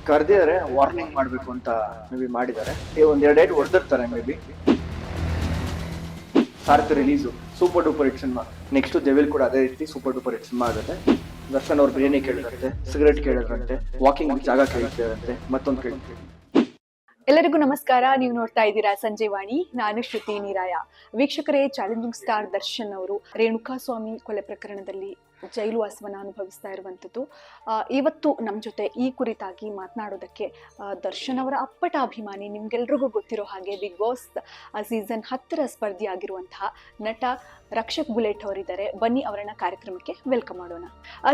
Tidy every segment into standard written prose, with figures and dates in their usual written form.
ಕರೆದಿದ್ದಾರೆ, ವಾರ್ನಿಂಗ್ ಮಾಡಬೇಕು ಅಂತ ಮೇ ಬಿ ಮಾಡಿದ್ದಾರೆ. ಒಂದೆರಡು ಡೇಟ್ ಹೊಡೆದಿರ್ತಾರೆ maybe. Saarathi release super duper hit cinema. Next Devil ಕೂಡ ಅದೇ ರೀತಿ ಸೂಪರ್ ಡೂಪರ್ ಹಿಟ್ ಸಿನಿಮಾ ಆಗುತ್ತೆ. ದರ್ಶನ್ ಅವ್ರು ಬಿರಿಯಾನಿ ಕೇಳಿದ್ರಂತೆ, ಸಿಗರೇಟ್ ಕೇಳಿದ್ರಂತೆ, ವಾಕಿಂಗ್ ಜಾಗ ಕೇಳಿದ್ರಂತೆ, ಮತ್ತೊಂದು ಕೇಳಿದ್ರು. ಎಲ್ಲರಿಗೂ ನಮಸ್ಕಾರ. ನೀವು ನೋಡ್ತಾ ಇದ್ದೀರಾ ಸಂಜೀವಾಣಿ. ನಾನು ಶ್ರುತಿ ನೀರಾಯ. ವೀಕ್ಷಕರೇ, ಚಾಲೆಂಜಿಂಗ್ ಸ್ಟಾರ್ ದರ್ಶನ್ ಅವರು ರೇಣುಕಾಸ್ವಾಮಿ ಕೊಲೆ ಪ್ರಕರಣದಲ್ಲಿ ಜೈಲು ವಾಸವನ್ನು ಅನುಭವಿಸ್ತಾ ಇರುವಂಥದ್ದು. ಇವತ್ತು ನಮ್ಮ ಜೊತೆ ಈ ಕುರಿತಾಗಿ ಮಾತನಾಡೋದಕ್ಕೆ ದರ್ಶನ್ ಅವರ ಅಪ್ಪಟ ಅಭಿಮಾನಿ, ನಿಮ್ಗೆಲ್ರಿಗೂ ಗೊತ್ತಿರೋ ಹಾಗೆ ಬಿಗ್ ಬಾಸ್ ಸೀಸನ್ 10ರ ಸ್ಪರ್ಧಿ ಆಗಿರುವಂತಹ ನಟ ರಕ್ಷಕ್ ಬುಲೆಟ್ ಅವರಿದ್ದಾರೆ. ಬನ್ನಿ ಅವರನ್ನ ಕಾರ್ಯಕ್ರಮಕ್ಕೆ ವೆಲ್ಕಮ್ ಮಾಡೋಣ.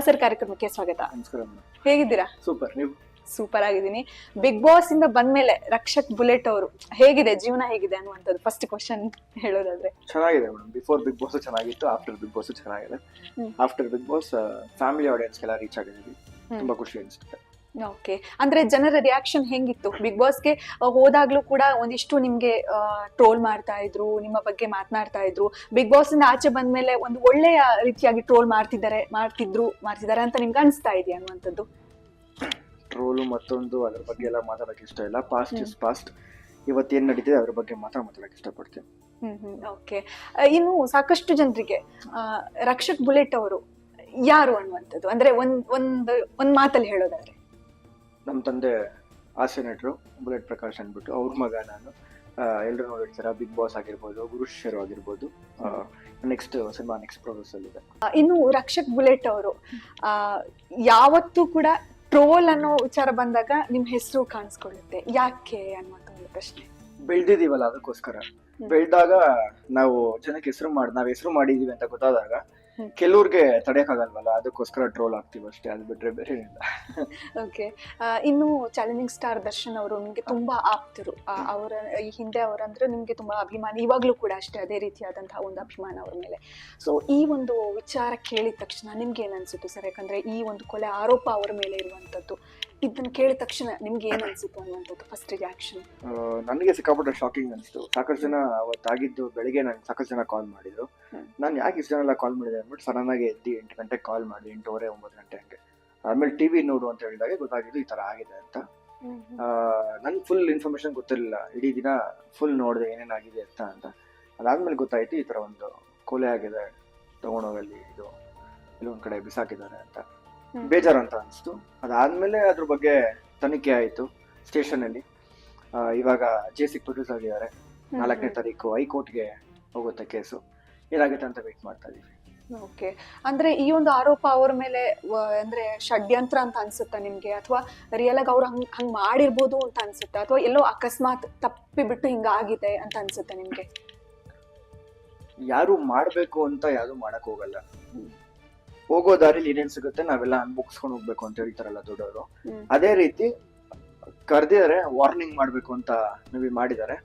ಸರ್, ಕಾರ್ಯಕ್ರಮಕ್ಕೆ ಸ್ವಾಗತ. ನಮಸ್ಕಾರ. ಹೇಗಿದ್ದೀರಾ? ಸೂಪರ್. ನೀವು? ಸೂಪರ್ ಆಗಿದ್ದೀನಿ. ಬಿಗ್ ಬಾಸ್ ಇಂದ ಬಂದ್ಮೇಲೆ ರಕ್ಷಕ್ ಬುಲೆಟ್ ಅವರು ಹೇಗಿದೆ, ಜೀವನ ಹೇಗಿದೆ ಅನ್ನುವಂಥದ್ದು ಫಸ್ಟ್ ಕ್ವಶನ್ ಹೇಳೋದಾದ್ರೆ. ಚೆನ್ನಾಗಿದೆ ಮೇಡಮ್. ಬಿಫೋರ್ ಬಿಗ್ ಬಾಸ್ ಚೆನ್ನಾಗಿತ್ತು, ಆಫ್ಟರ್ ಬಿಗ್ ಬಾಸ್ ಚೆನ್ನಾಗಿದೆ. ಆಫ್ಟರ್ ಬಿಗ್ ಬಾಸ್ ಫ್ಯಾಮಿಲಿ ಆಡಿಯನ್ಸ್ಗೆಲ್ಲ ರೀಚ್ ಆಗಿದ್ದೀವಿ. ತುಂಬಾ ಖುಷಿ ಅನಿಸುತ್ತೆ. ಓಕೆ, ಅಂದ್ರೆ ಜನರ ರಿಯಾಕ್ಷನ್ ಹೆಂಗಿತ್ತು? ಬಿಗ್ ಬಾಸ್ಗೆ ಹೋದಾಗ್ಲೂ ಕೂಡ ಒಂದಿಷ್ಟು ನಿಮ್ಗೆ ಟ್ರೋಲ್ ಮಾಡ್ತಾ ಇದ್ರು, ನಿಮ್ಮ ಬಗ್ಗೆ ಮಾತನಾಡ್ತಾ ಇದ್ರು. ಬಿಗ್ ಬಾಸ್ ಇಂದ ಆಚೆ ಬಂದ್ಮೇಲೆ ಒಂದು ಒಳ್ಳೆಯ ರೀತಿಯಾಗಿ ಟ್ರೋಲ್ ಮಾಡ್ತಿದ್ದಾರೆ ಅಂತ ನಿಮ್ಗೆ ಅನಿಸ್ತಾ ಇದೆಯಾ ಅನ್ನುವಂಥದ್ದು? ಟ್ರೋಲು ಮತ್ತೊಂದು ಅದ್ರ ಬಗ್ಗೆ ಎಲ್ಲ ಮಾತಾಡಕ್ಕೆ ಇಷ್ಟ ಇಲ್ಲ. Past is past. ಇವತ್ತೇನ್ ನಡೀತಿದೆ ಅದ್ರ ಬಗ್ಗೆ ಮಾತಾಡಕ್ಕೆ ಇಷ್ಟಪಡ್ತೀನಿ. ಓಕೆ, ಇನ್ನು ಸಾಕಷ್ಟು ಜನರಿಗೆ ರಕ್ಷಕ್ ಬುಲೆಟ್ ಅವರು ಯಾರು ಅನ್ನುವಂಥದ್ದು ಅಂದ್ರೆ ಒಂದ್ ಮಾತಲ್ಲಿ ಹೇಳೋದಾದ್ರೆ, ನಮ್ಮ ತಂದೆ ಹಾಸ್ಯ ನಟರು ಬುಲೆಟ್ ಪ್ರಕಾಶ್ ಅಂದ್ಬಿಟ್ಟು, ಅವ್ರ ಮಗ ನಾನು. ಎಲ್ಲರೂ ನೋಡಿರ್ತಾರ, ಬಿಗ್ ಬಾಸ್ ಆಗಿರ್ಬೋದು, ಗುರುಶಿಷ್ಯರು ಆಗಿರ್ಬೋದು. ನೆಕ್ಸ್ಟ್ ಸಿನಿಮಾ ನೆಕ್ಸ್ಟ್ ಪ್ರೋಸೆಸ್ ಅಲ್ಲಿ ಇದೆ. ಇನ್ನು ರಕ್ಷಕ್ ಬುಲೆಟ್ ಅವರು ಯಾವತ್ತೂ ಕೂಡ ಟ್ರೋಲ್ ಅನ್ನೋ ವಿಚಾರ ಬಂದಾಗ ನಿಮ್ ಹೆಸರು ಕಾಣಿಸ್ಕೊಳ್ಳುತ್ತೆ, ಯಾಕೆ ಅನ್ನುವಂತ ಒಂದು ಪ್ರಶ್ನೆ. ಬೆಳ್ದಿದೀವಲ್ಲ, ಅದಕ್ಕೋಸ್ಕರ. ಬೆಳ್ದಾಗ ನಾವು ಜನಕ್ಕೆ ನಾವ್ ಹೆಸರು ಮಾಡಿದೀವಿ ಅಂತ ಗೊತ್ತಾದಾಗ ಕೆಲವ್ರಿಗೆ ತಡೆಯಕ್ಕಾಗಲ್ವಲ್ಲ, ಅದಕ್ಕೋಸ್ಕರ ಟ್ರೋಲ್ ಆಗ್ತೀವಿ ಅಷ್ಟೇ. ಅದು ಬಿಟ್ರೆ ಬೇರೆ ಏನಿಲ್ಲ. ಓಕೆ, ಇನ್ನು ಚಾಲೆಂಜಿಂಗ್ ಸ್ಟಾರ್ ದರ್ಶನ್ ಅವರು ನಿಮ್ಗೆ ತುಂಬಾ ಆಪ್ತರು. ಅವರ ಈ ಹಿಂದೆ ಅವರಂದ್ರೆ ನಿಮ್ಗೆ ತುಂಬಾ ಅಭಿಮಾನಿ, ಇವಾಗ್ಲೂ ಕೂಡ ಅಷ್ಟೇ ಅದೇ ರೀತಿಯಾದಂತಹ ಒಂದು ಅಭಿಮಾನ ಅವ್ರ ಮೇಲೆ. ಸೊ ಈ ಒಂದು ವಿಚಾರ ಕೇಳಿದ ತಕ್ಷಣ ನಿಮ್ಗೆ ಏನ್ ಅನ್ಸುತ್ತೆ ಸರ್? ಯಾಕಂದ್ರೆ ಈ ಒಂದು ಕೊಲೆ ಆರೋಪ ಅವರ ಮೇಲೆ ಇರುವಂತದ್ದು, ಇದನ್ನ ಕೇಳಿದ ತಕ್ಷಣ ನಿಮ್ಗೆ ಏನ್ ಅನ್ಸುತ್ತೆ ಅನ್ನುವಂಥದ್ದು ಫಸ್ಟ್ ರಿಯಾಕ್ಷನ್? ನನಗೆ ಸಿಕ್ಕಾಪಟ್ಟೆ ಶಾಕಿಂಗ್ ಅನಿಸ್ತು. ಸಾಕಷ್ಟು ಜನ ಅವತ್ತಾಗಿದ್ದು ಬೆಳಿಗ್ಗೆ ನಂಗೆ ಸಾಕಷ್ಟು ಜನ ಕಾಲ್ ಮಾಡಿದ್ರು. ನಾನು ಯಾಕೆ ಇಷ್ಟು ಜನ ಎಲ್ಲ ಕಾಲ್ ಮಾಡಿದೆ ಅಂದ್ಬಿಟ್ಟು ಸಡನ್ ಆಗಿ ಎದ್ದು 8 ಗಂಟೆಗೆ ಕಾಲ್ ಮಾಡಿ 8:30 9 ಗಂಟೆ ಹಂಗೆ. ಆಮೇಲೆ ಟಿವಿ ನೋಡು ಅಂತ ಹೇಳಿದಾಗ ಗೊತ್ತಾಗಿದ್ದು ಈ ತರ ಆಗಿದೆ ಅಂತ. ನನ್ಗೆ ಫುಲ್ ಇನ್ಫಾರ್ಮೇಶನ್ ಗೊತ್ತಿರಲಿಲ್ಲ. ಇಡೀ ದಿನ ಫುಲ್ ನೋಡಿದೆ ಏನೇನಾಗಿದೆ ಅಂತ. ಅದಾದ್ಮೇಲೆ ಗೊತ್ತಾಯ್ತು ಈ ತರ ಒಂದು ಕೊಲೆ ಆಗಿದೆ, ತಗೊಂಡೋಗಲ್ಲಿ ಇದು ಇಲ್ಲೊಂದ್ ಕಡೆ ಬಿಸಾಕಿದ್ದಾರೆ ಅಂತ. ಬೇಜಾರು ಅಂತ ಅನಿಸ್ತು. ಅದಾದ್ಮೇಲೆ ಅದ್ರ ಬಗ್ಗೆ ತನಿಖೆ ಆಯಿತು ಸ್ಟೇಷನ್ ಅಲ್ಲಿ. ಇವಾಗ ಜೇಸಿಗೆ ಪ್ರೊಡ್ಯೂಸ್ ಆಗಿದ್ದಾರೆ. 4ನೇ ತಾರೀಕು ಹೈಕೋರ್ಟ್ಗೆ ಹೋಗುತ್ತೆ ಕೇಸು. ಏನಾಗುತ್ತೆ ಅಂತ ವೇಟ್ ಮಾಡ್ತಾ ಇದೀವಿ. ಓಕೆ, ಅಂದ್ರೆ ಈ ಒಂದು ಆರೋಪ ಅವ್ರ ಮೇಲೆ ಅಂದ್ರೆ ಷಡ್ಯಂತ್ರ ಅಂತ ಅನ್ಸುತ್ತಾ ನಿಮ್ಗೆ, ಅಥವಾ ರಿಯಲ್ ಆಗಿ ಅವ್ರು ಹಂಗ್ ಮಾಡಿರ್ಬೋದು ಅಂತ ಅನ್ಸುತ್ತಾ, ಅಥವಾ ಎಲ್ಲೋ ಅಕಸ್ಮಾತ್ ತಪ್ಪಿ ಬಿಟ್ಟು ಹಿಂಗಾಗಿದೆ ಅಂತ ಅನ್ಸುತ್ತೆ ನಿಮ್ಗೆ? ಯಾರು ಮಾಡ್ಬೇಕು ಅಂತ ಯಾರು ಮಾಡಕ್ ಹೋಗಲ್ಲ. ಹೋಗೋ ದಾರಿಲಿ ಏನೇನ್ ಸಿಗುತ್ತೆ ನಾವೆಲ್ಲ ಅನ್ಭೋಗಿಸ್ಕೊಂಡು ಹೋಗ್ಬೇಕು ಅಂತ ಹೇಳ್ತಾರಲ್ಲ ದೊಡ್ಡವರು. ಅದೇ ರೀತಿ ಕರೆದಿದ್ದಾರೆ, ವಾರ್ನಿಂಗ್ ಮಾಡ್ಬೇಕು ಅಂತ ಮೇ ಬಿ ಮಾಡಿದ್ದಾರೆ.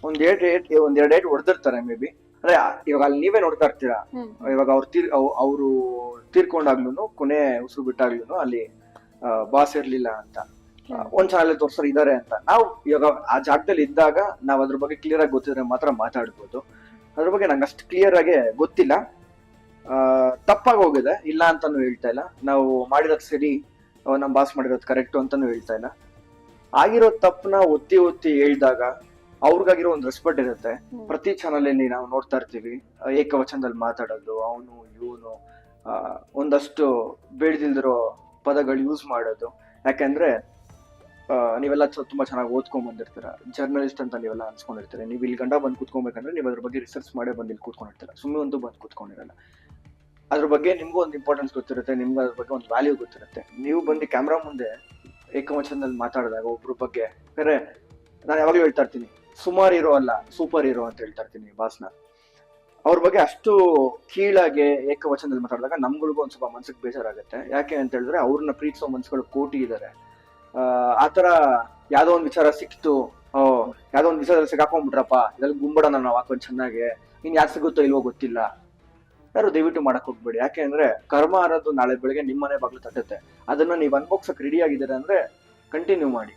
ಒಂದೆರಡು ಡೇಟ್ ಹೊಡೆದಿರ್ತಾರೆ ಮೇ ಬಿ. ಅಂದ್ರೆ ಇವಾಗ ಅಲ್ಲಿ ನೀವೇ ನೋಡ್ತಾ ಇರ್ತೀರಾ, ಇವಾಗ ಅವ್ರು ತೀರ್ಕೊಂಡಾಗ್ಲೂನು, ಕೊನೆ ಉಸಿರು ಬಿಟ್ಟಾಗ್ಲೂನು ಅಲ್ಲಿ ಬಾಸ್ ಇರ್ಲಿಲ್ಲ ಅಂತ ಒಂದ್ ಚಾನಲ್ ತೋರ್ಸೋರು ಇದಾರೆ ಅಂತ. ನಾವು ಇವಾಗ ಆ ಜಾಗದಲ್ಲಿ ಇದ್ದಾಗ ನಾವ್ ಅದ್ರ ಬಗ್ಗೆ ಕ್ಲಿಯರ್ ಆಗಿ ಗೊತ್ತಿದ್ರೆ ಮಾತ್ರ ಮಾತಾಡ್ಬೋದು. ಅದ್ರ ಬಗ್ಗೆ ನಂಗೆ ಅಷ್ಟು ಕ್ಲಿಯರ್ ಆಗಿ ಗೊತ್ತಿಲ್ಲ. ತಪ್ಪಾಗಿ ಹೋಗಿದೆ, ಇಲ್ಲ ಅಂತಾನು ಹೇಳ್ತಾ ಇಲ್ಲ. ನಾವು ಮಾಡಿರೋದು ಸರಿ, ನಮ್ ಬಾಸ್ ಮಾಡಿರೋದು ಕರೆಕ್ಟ್ ಅಂತಾನು ಹೇಳ್ತಾ ಇಲ್ಲ. ಆಗಿರೋ ತಪ್ಪನ ಒತ್ತಿ ಹೇಳ್ದಾಗ ಅವ್ರಿಗಾಗಿರೋ ಒಂದು ರೆಸ್ಪೆಕ್ಟ್ ಇರುತ್ತೆ. ಪ್ರತಿ ಚಾನಲ್ ಅಲ್ಲಿ ನಾವು ನೋಡ್ತಾ ಇರ್ತೀವಿ, ಏಕವಚನದಲ್ಲಿ ಮಾತಾಡೋದು, ಅವನು ಇವನು ಒಂದಷ್ಟು ಬೇಡದಿಲ್ದಿರೋ ಪದಗಳು ಯೂಸ್ ಮಾಡೋದು. ಯಾಕಂದ್ರೆ ನೀವೆಲ್ಲ ತುಂಬಾ ಚೆನ್ನಾಗಿ ಓದ್ಕೊಂಡ್ ಬಂದಿರ್ತೀರ, ಜರ್ನಲಿಸ್ಟ್ ಅಂತ ನೀವೆಲ್ಲ ಅನ್ಸ್ಕೊಂಡಿರ್ತೀರ. ನೀವು ಇಲ್ಲಿ ಗಂಡ ಬಂದು ಕೂತ್ಕೊಬೇಕಂದ್ರೆ ನೀವು ಅದ್ರ ಬಗ್ಗೆ ರಿಸರ್ಚ್ ಮಾಡೇ ಬಂದು ಇಲ್ಲಿ ಕೂತ್ಕೊಂಡಿರ್ತೀರ, ಸುಮ್ಮನೆ ಒಂದು ಬಂದು ಕೂತ್ಕೊಂಡಿರಲ್ಲ. ಅದ್ರ ಬಗ್ಗೆ ನಿಮ್ಗೂ ಒಂದು ಇಂಪಾರ್ಟೆನ್ಸ್ ಗೊತ್ತಿರುತ್ತೆ, ನಿಮ್ಗೆ ಅದ್ರ ಬಗ್ಗೆ ಒಂದು ವ್ಯಾಲ್ಯೂ ಗೊತ್ತಿರುತ್ತೆ. ನೀವು ಬಂದು ಕ್ಯಾಮ್ರಾ ಮುಂದೆ ಏಕವಚನದಲ್ಲಿ ಮಾತಾಡಿದಾಗ ಒಬ್ರ ಬಗ್ಗೆ, ಬೇರೆ ನಾನು ಯಾವಾಗ್ಲೂ ಹೇಳ್ತಾ ಇರ್ತೀನಿ, ಸುಮಾರು ಹೀರೋ ಅಲ್ಲ ಸೂಪರ್ ಹೀರೋ ಅಂತ ಹೇಳ್ತಾ ಇರ್ತೀನಿ ಬಾಸ್ನ. ಅವ್ರ ಬಗ್ಗೆ ಅಷ್ಟು ಕೀಳಾಗಿ ಏಕವಚನದಲ್ಲಿ ಮಾತಾಡಿದಾಗ ನಮ್ಗಳಿಗೂ ಒಂದ್ ಸ್ವಲ್ಪ ಮನ್ಸಿಗೆ ಬೇಜಾರಾಗುತ್ತೆ. ಯಾಕೆ ಅಂತ ಹೇಳಿದ್ರೆ ಅವ್ರನ್ನ ಪ್ರೀತಿಸೋ ಮನ್ಸುಗಳು ಕೋಟಿ ಇದಾರೆ. ಆತರ ಯಾವ್ದೋ ಒಂದ್ ವಿಚಾರ ಸಿಕ್ತು, ಯಾವ್ದೋ ಒಂದ್ ವಿಚಾರದಲ್ಲಿ ಸಿಗಾಕೊಂಡ್ಬಿಟ್ರಪ್ಪ, ಇದ್ರಲ್ಲಿ ಗುಂಬಡನ ನಾವು ಹಾಕೊಂಡ್ ಚೆನ್ನಾಗೆ, ಇನ್ ಯಾರು ಸಿಗುತ್ತೋ ಇಲ್ವೋ ಗೊತ್ತಿಲ್ಲ, ಯಾರು ದಯವಿಟ್ಟು ಮಾಡಕ್ ಹೋಗ್ಬೇಡಿ. ಯಾಕೆ ಅಂದ್ರೆ ಕರ್ಮ ಅನ್ನೋದು ನಾಳೆ ಬೆಳಗ್ಗೆ ನಿಮ್ಮನೆ ಬಾಗ್ಲು ತಟ್ಟುತ್ತೆ. ಅದನ್ನ ನೀವ್ ಅನ್ಬೋಗ್ಸಕ್ ರೆಡಿ ಆಗಿದ್ದೀರ ಅಂದ್ರೆ ಕಂಟಿನ್ಯೂ ಮಾಡಿ.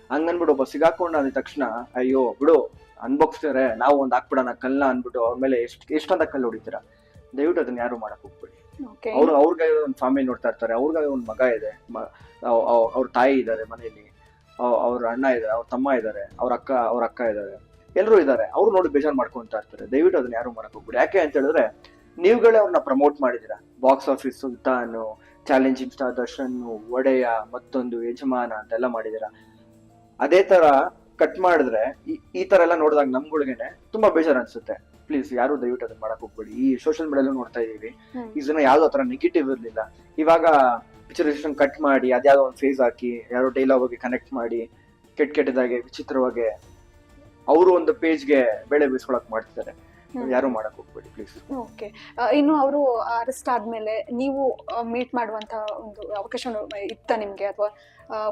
ಹಂಗನ್ಬಿಟ್ಟು ಒಬ್ಬ ಸಿಗಾಕೊಂಡ ಅಂದ ತಕ್ಷಣ ಅಯ್ಯೋ ಬಿಡು ಅನ್ಬೋಗ್ಸ್ತಾರೆ, ನಾವು ಒಂದ್ ಹಾಕ್ಬಿಡೋಣ ಕಲ್ಲ ಅನ್ಬಿಟ್ಟು ಅವ್ರ ಮೇಲೆ ಎಷ್ಟಂತ ಕಲ್ಲು ಹೊಡಿತೀರಾ. ದಯವಿಟ್ಟು ಅದನ್ನ ಯಾರು ಮಾಡಕ್ ಹೋಗ್ಬೇಡಿ. ಅವ್ರಿಗೆ ಒಂದು ಫ್ಯಾಮಿಲಿ ನೋಡ್ತಾ ಇರ್ತಾರೆ, ಅವ್ರಿಗೆ ಒಂದು ಮಗ ಇದೆ, ಅವ್ರ ತಾಯಿ ಇದ್ದಾರೆ ಮನೆಯಲ್ಲಿ, ಅವ್ರ ಅಣ್ಣ ಇದಾರೆ, ಅವ್ರ ತಮ್ಮ ಇದಾರೆ, ಅವ್ರ ಅಕ್ಕ ಇದಾರೆ, ಎಲ್ಲರೂ ಇದಾರೆ. ಅವ್ರು ನೋಡಿ ಬೇಜಾರ್ ಮಾಡ್ಕೊಂತ ಇರ್ತಾರೆ. ದಯವಿಟ್ಟು ಅದನ್ನ ಯಾರು ಮಾಡಕ್ ಹೋಗ್ಬಿಡಿ. ಯಾಕೆ ಅಂತ ಹೇಳಿದ್ರೆ ನೀವುಗಳೇ ಅವ್ರನ್ನ ಪ್ರಮೋಟ್ ಮಾಡಿದೀರಾ. Box office Sultan, challenging star Darshan, ಒಡೆಯ, ಮತ್ತೊಂದು ಯಜಮಾನ ಅಂತೆಲ್ಲ ಮಾಡಿದೀರಾ. ಅದೇ ತರ ಕಟ್ ಮಾಡಿದ್ರೆ ಈ ತರ ಎಲ್ಲ ನೋಡಿದಾಗ ನಮ್ಗಳಿಗೆನೆ ತುಂಬಾ ಬೇಜಾರ್ ಅನ್ಸುತ್ತೆ. ಪ್ಲೀಸ್ ಯಾರು ದಯವಿಟ್ಟು ಅದನ್ನ ಮಾಡಕ್ ಹೋಗ್ಬೇಡಿ. ಈ ಸೋಷಿಯಲ್ ಮೀಡಿಯಾದಲ್ಲೂ ನೋಡ್ತಾ ಇದೀವಿ, ಇದನ್ನ ಯಾವ್ದೋ ತರ ನೆಗೆಟಿವ್ ಇರ್ಲಿಲ್ಲ. ಇವಾಗ ಪಿಕ್ಚರೈಸೇಷನ್ ಕಟ್ ಮಾಡಿ ಅದ್ಯಾವ್ದೋ ಒಂದು ಫೇಸ್ ಹಾಕಿ ಯಾರೋ ಡೈಲಾಗ್ ಹೋಗಿ ಕನೆಕ್ಟ್ ಮಾಡಿ ಕೆಟ್ಟದಾಗೆ ವಿಚಿತ್ರವಾಗಿ ಅವರು ಒಂದು ಪೇಜ್ಗೆ ಬೆಳೆ ಬೀಸ್ಕೊಳಕ್ ಮಾಡ್ತಿದ್ದಾರೆ. ಯಾರು ಮಾಡಕ್ ಹೋಗ್ಬೇಡಿ ಪ್ಲೀಸ್. ಓಕೆ, ಇನ್ನು ಅವರು ಅರೆಸ್ಟ್ ಆದ್ಮೇಲೆ ನೀವು ಮೀಟ್ ಮಾಡುವಂತ ಒಂದು ಅವಕಾಶ ಇತ್ತ ನಿಮ್ಗೆ, ಅಥವಾ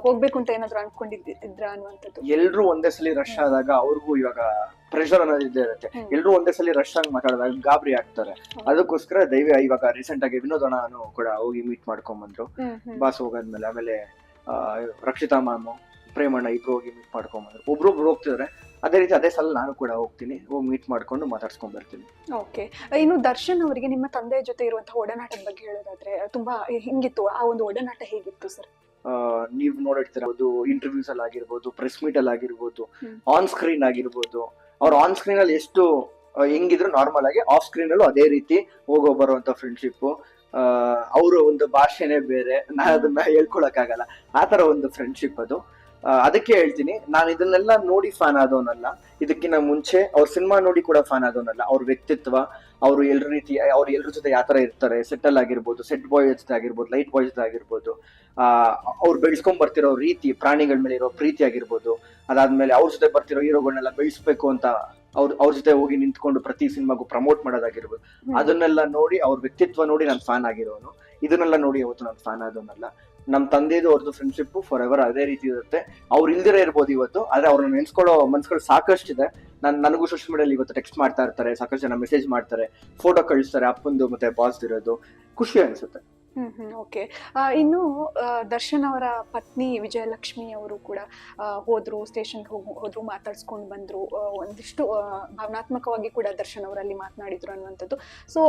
ಹೋಗ್ಬೇಕು ಅಂತ ಏನಾದ್ರು ಅನ್ಕೊಂಡಿದ್ರ ಅನ್ನುವಂಥದ್ದು? ಎಲ್ರು ಒಂದೇ ಸಲ ರಶ್ ಆದಾಗ ಅವ್ರಿಗೂ ಇವಾಗ ಪ್ರೆಷರ್ ಅನ್ನೋದು ಇದ್ದೇ ಇರುತ್ತೆ. ಎಲ್ರು ಒಂದೇ ಸಲ ರಶ್ ಆಗಿ ಮಾತಾಡಿದಾಗ ಗಾಬರಿ ಆಗ್ತಾರೆ. ಅದಕ್ಕೋಸ್ಕರ ಇವಾಗ ರೀಸೆಂಟ್ ಆಗಿ ವಿನೋದಣ್ಣನು ಕೂಡ ಹೋಗಿ ಮೀಟ್ ಮಾಡ್ಕೊಂಡ್ ಬಂದ್ರು ಬಾಸ್ ಹೋಗಾದ್ಮೇಲೆ. ಆಮೇಲೆ ರಕ್ಷಿತಾ ಮ್ಯಾಮ್, ಪ್ರೇಮಣ್ಣ ಇಬ್ರು ಹೋಗಿ ಮೀಟ್ ಮಾಡ್ಕೊಂಡ್ ಬಂದ್ರು. ಒಬ್ರೊಬ್ರು ಹೋಗ್ತಿದಾರೆ. ಅದೇ ರೀತಿ ಅದೇ ಸಲ ನಾನು ಕೂಡ ಹೋಗ್ತೀನಿ, ಹೋಗಿ ಮೀಟ್ ಮಾಡ್ಕೊಂಡು ಮಾತಾಡ್ಸ್ಕೊಂಡ್ ಬರ್ತೀನಿ. ಓಕೆ, ಇನ್ನು ದರ್ಶನ್ ಅವರಿಗೆ ನಿಮ್ಮ ತಂದೆಯ ಜೊತೆ ಇರುವಂತಹ ಒಡನಾಟದ ಬಗ್ಗೆ ಹೇಳೋದಾದ್ರೆ ತುಂಬಾ ಹಿಂಗಿತ್ತು, ಆ ಒಂದು ಒಡನಾಟ ಹೇಗಿತ್ತು ಸರ್? ನೀವ್ ನೋಡಿರ್ತೀರ, ಅದು ಇಂಟರ್ವ್ಯೂಸ್ ಅಲ್ಲಿ ಆಗಿರ್ಬೋದು, ಪ್ರೆಸ್ ಮೀಟ್ ಅಲ್ಲಿ ಆಗಿರ್ಬೋದು, ಆನ್ ಸ್ಕ್ರೀನ್ ಆಗಿರ್ಬೋದು. ಅವ್ರು ಆನ್ ಸ್ಕ್ರೀನ್ ಅಲ್ಲಿ ಎಷ್ಟು ಹೆಂಗಿದ್ರು ನಾರ್ಮಲ್ ಆಗಿ ಆಫ್ ಸ್ಕ್ರೀನ್ ಅಲ್ಲೂ ಅದೇ ರೀತಿ ಹೋಗೋ ಬರುವಂತ ಫ್ರೆಂಡ್ಶಿಪ್. ಅವರು ಒಂದು ಭಾಷೆನೇ ಬೇರೆ, ನಾ ಅದನ್ನ ಹೇಳ್ಕೊಳಕ್ ಆಗಲ್ಲ, ಆ ತರ ಒಂದು ಫ್ರೆಂಡ್ಶಿಪ್ ಅದು. ಅದಕ್ಕೆ ಹೇಳ್ತೀನಿ, ನಾನು ಇದನ್ನೆಲ್ಲ ನೋಡಿ ಫ್ಯಾನ್ ಆದವನಲ್ಲ. ಇದಕ್ಕಿಂತ ಮುಂಚೆ ಅವ್ರ ಸಿನಿಮಾ ನೋಡಿ ಕೂಡ ಫ್ಯಾನ್ ಆದವನಲ್ಲ. ಅವ್ರ ವ್ಯಕ್ತಿತ್ವ, ಅವ್ರು ಎಲ್ರ ಜೊತೆ ಯಾವ ತರ ಇರ್ತಾರೆ, ಸೆಟ್ಟಲ್ ಆಗಿರ್ಬೋದು, ಸೆಟ್ ಬಾಯ್ ಜೊತೆ ಆಗಿರ್ಬೋದು, ಲೈಟ್ ಬಾಯ್ ಜೊತೆ ಆಗಿರ್ಬೋದು, ಅವ್ರು ಬೆಳೆಸ್ಕೊಂಡ್ ಬರ್ತಿರೋ ರೀತಿ, ಪ್ರಾಣಿಗಳ ಮೇಲೆ ಇರೋ ಪ್ರೀತಿ ಆಗಿರ್ಬೋದು, ಅದಾದ್ಮೇಲೆ ಅವ್ರ ಜೊತೆ ಬರ್ತಿರೋ ಹೀರೋಗಳನ್ನೆಲ್ಲ ಬೆಳೆಸ್ಬೇಕು ಅಂತ ಅವ್ರ ಜೊತೆ ಹೋಗಿ ನಿಂತ್ಕೊಂಡು ಪ್ರತಿ ಸಿನಿಮಾಗೂ ಪ್ರಮೋಟ್ ಮಾಡೋದಾಗಿರ್ಬೋದು, ಅದನ್ನೆಲ್ಲ ನೋಡಿ ಅವ್ರ ವ್ಯಕ್ತಿತ್ವ ನೋಡಿ ನಾನು ಫ್ಯಾನ್ ಆಗಿರೋನು. ಇದನ್ನೆಲ್ಲ ನೋಡಿ ಅವತ್ತು ನಾನು ಫ್ಯಾನ್ ಆದವನಲ್ಲ. ನಮ್ ತಂದೆದು ಅವ್ರದ್ದು ಫ್ರೆಂಡ್ಶಿಪ್ ಫಾರ್ ಎವರ್ ಅದೇ ರೀತಿ ಇರುತ್ತೆ. ಅವ್ರು ಇಲ್ದಿರ ಇರ್ಬೋದು ಇವತ್ತು, ಆದ್ರೆ ಅವ್ರನ್ನ ನೆನ್ಸ್ಕೊಳ್ಳೋ ಮನ್ಸ್ಗಳು ಸಾಕಷ್ಟಿದೆ. ನನಗೂ ಸೋಷಿಯಲ್ ಮೀಡಿಯಲ್ಲಿ ಇವತ್ತು ಟೆಕ್ಸ್ಟ್ ಮಾಡ್ತಾ ಇರ್ತಾರೆ, ಸಾಕಷ್ಟು ಜನ ಮೆಸೇಜ್ ಮಾಡ್ತಾರೆ, ಫೋಟೋ ಕಳಿಸ್ತಾರೆ ಅಪ್ಪಂದು ಮತ್ತೆ ಬಾಸ್ ಇರೋದು, ಖುಷಿ ಅನ್ಸುತ್ತೆ. ಓಕೆ, ಇನ್ನು ದರ್ಶನ್ ಅವರ ಪತ್ನಿ ವಿಜಯಲಕ್ಷ್ಮಿ ಅವರು ಕೂಡ ಹೋದ್ರು, ಸ್ಟೇಷನ್ ಹೋದ್ರು, ಮಾತಾಡ್ಸ್ಕೊಂಡು ಬಂದ್ರು, ಒಂದಿಷ್ಟು ಭಾವನಾತ್ಮಕವಾಗಿ ಕೂಡ ದರ್ಶನ್ ಅವರಲ್ಲಿ ಮಾತನಾಡಿದ್ರು ಅನ್ನುವಂಥದ್ದು. ಸೊ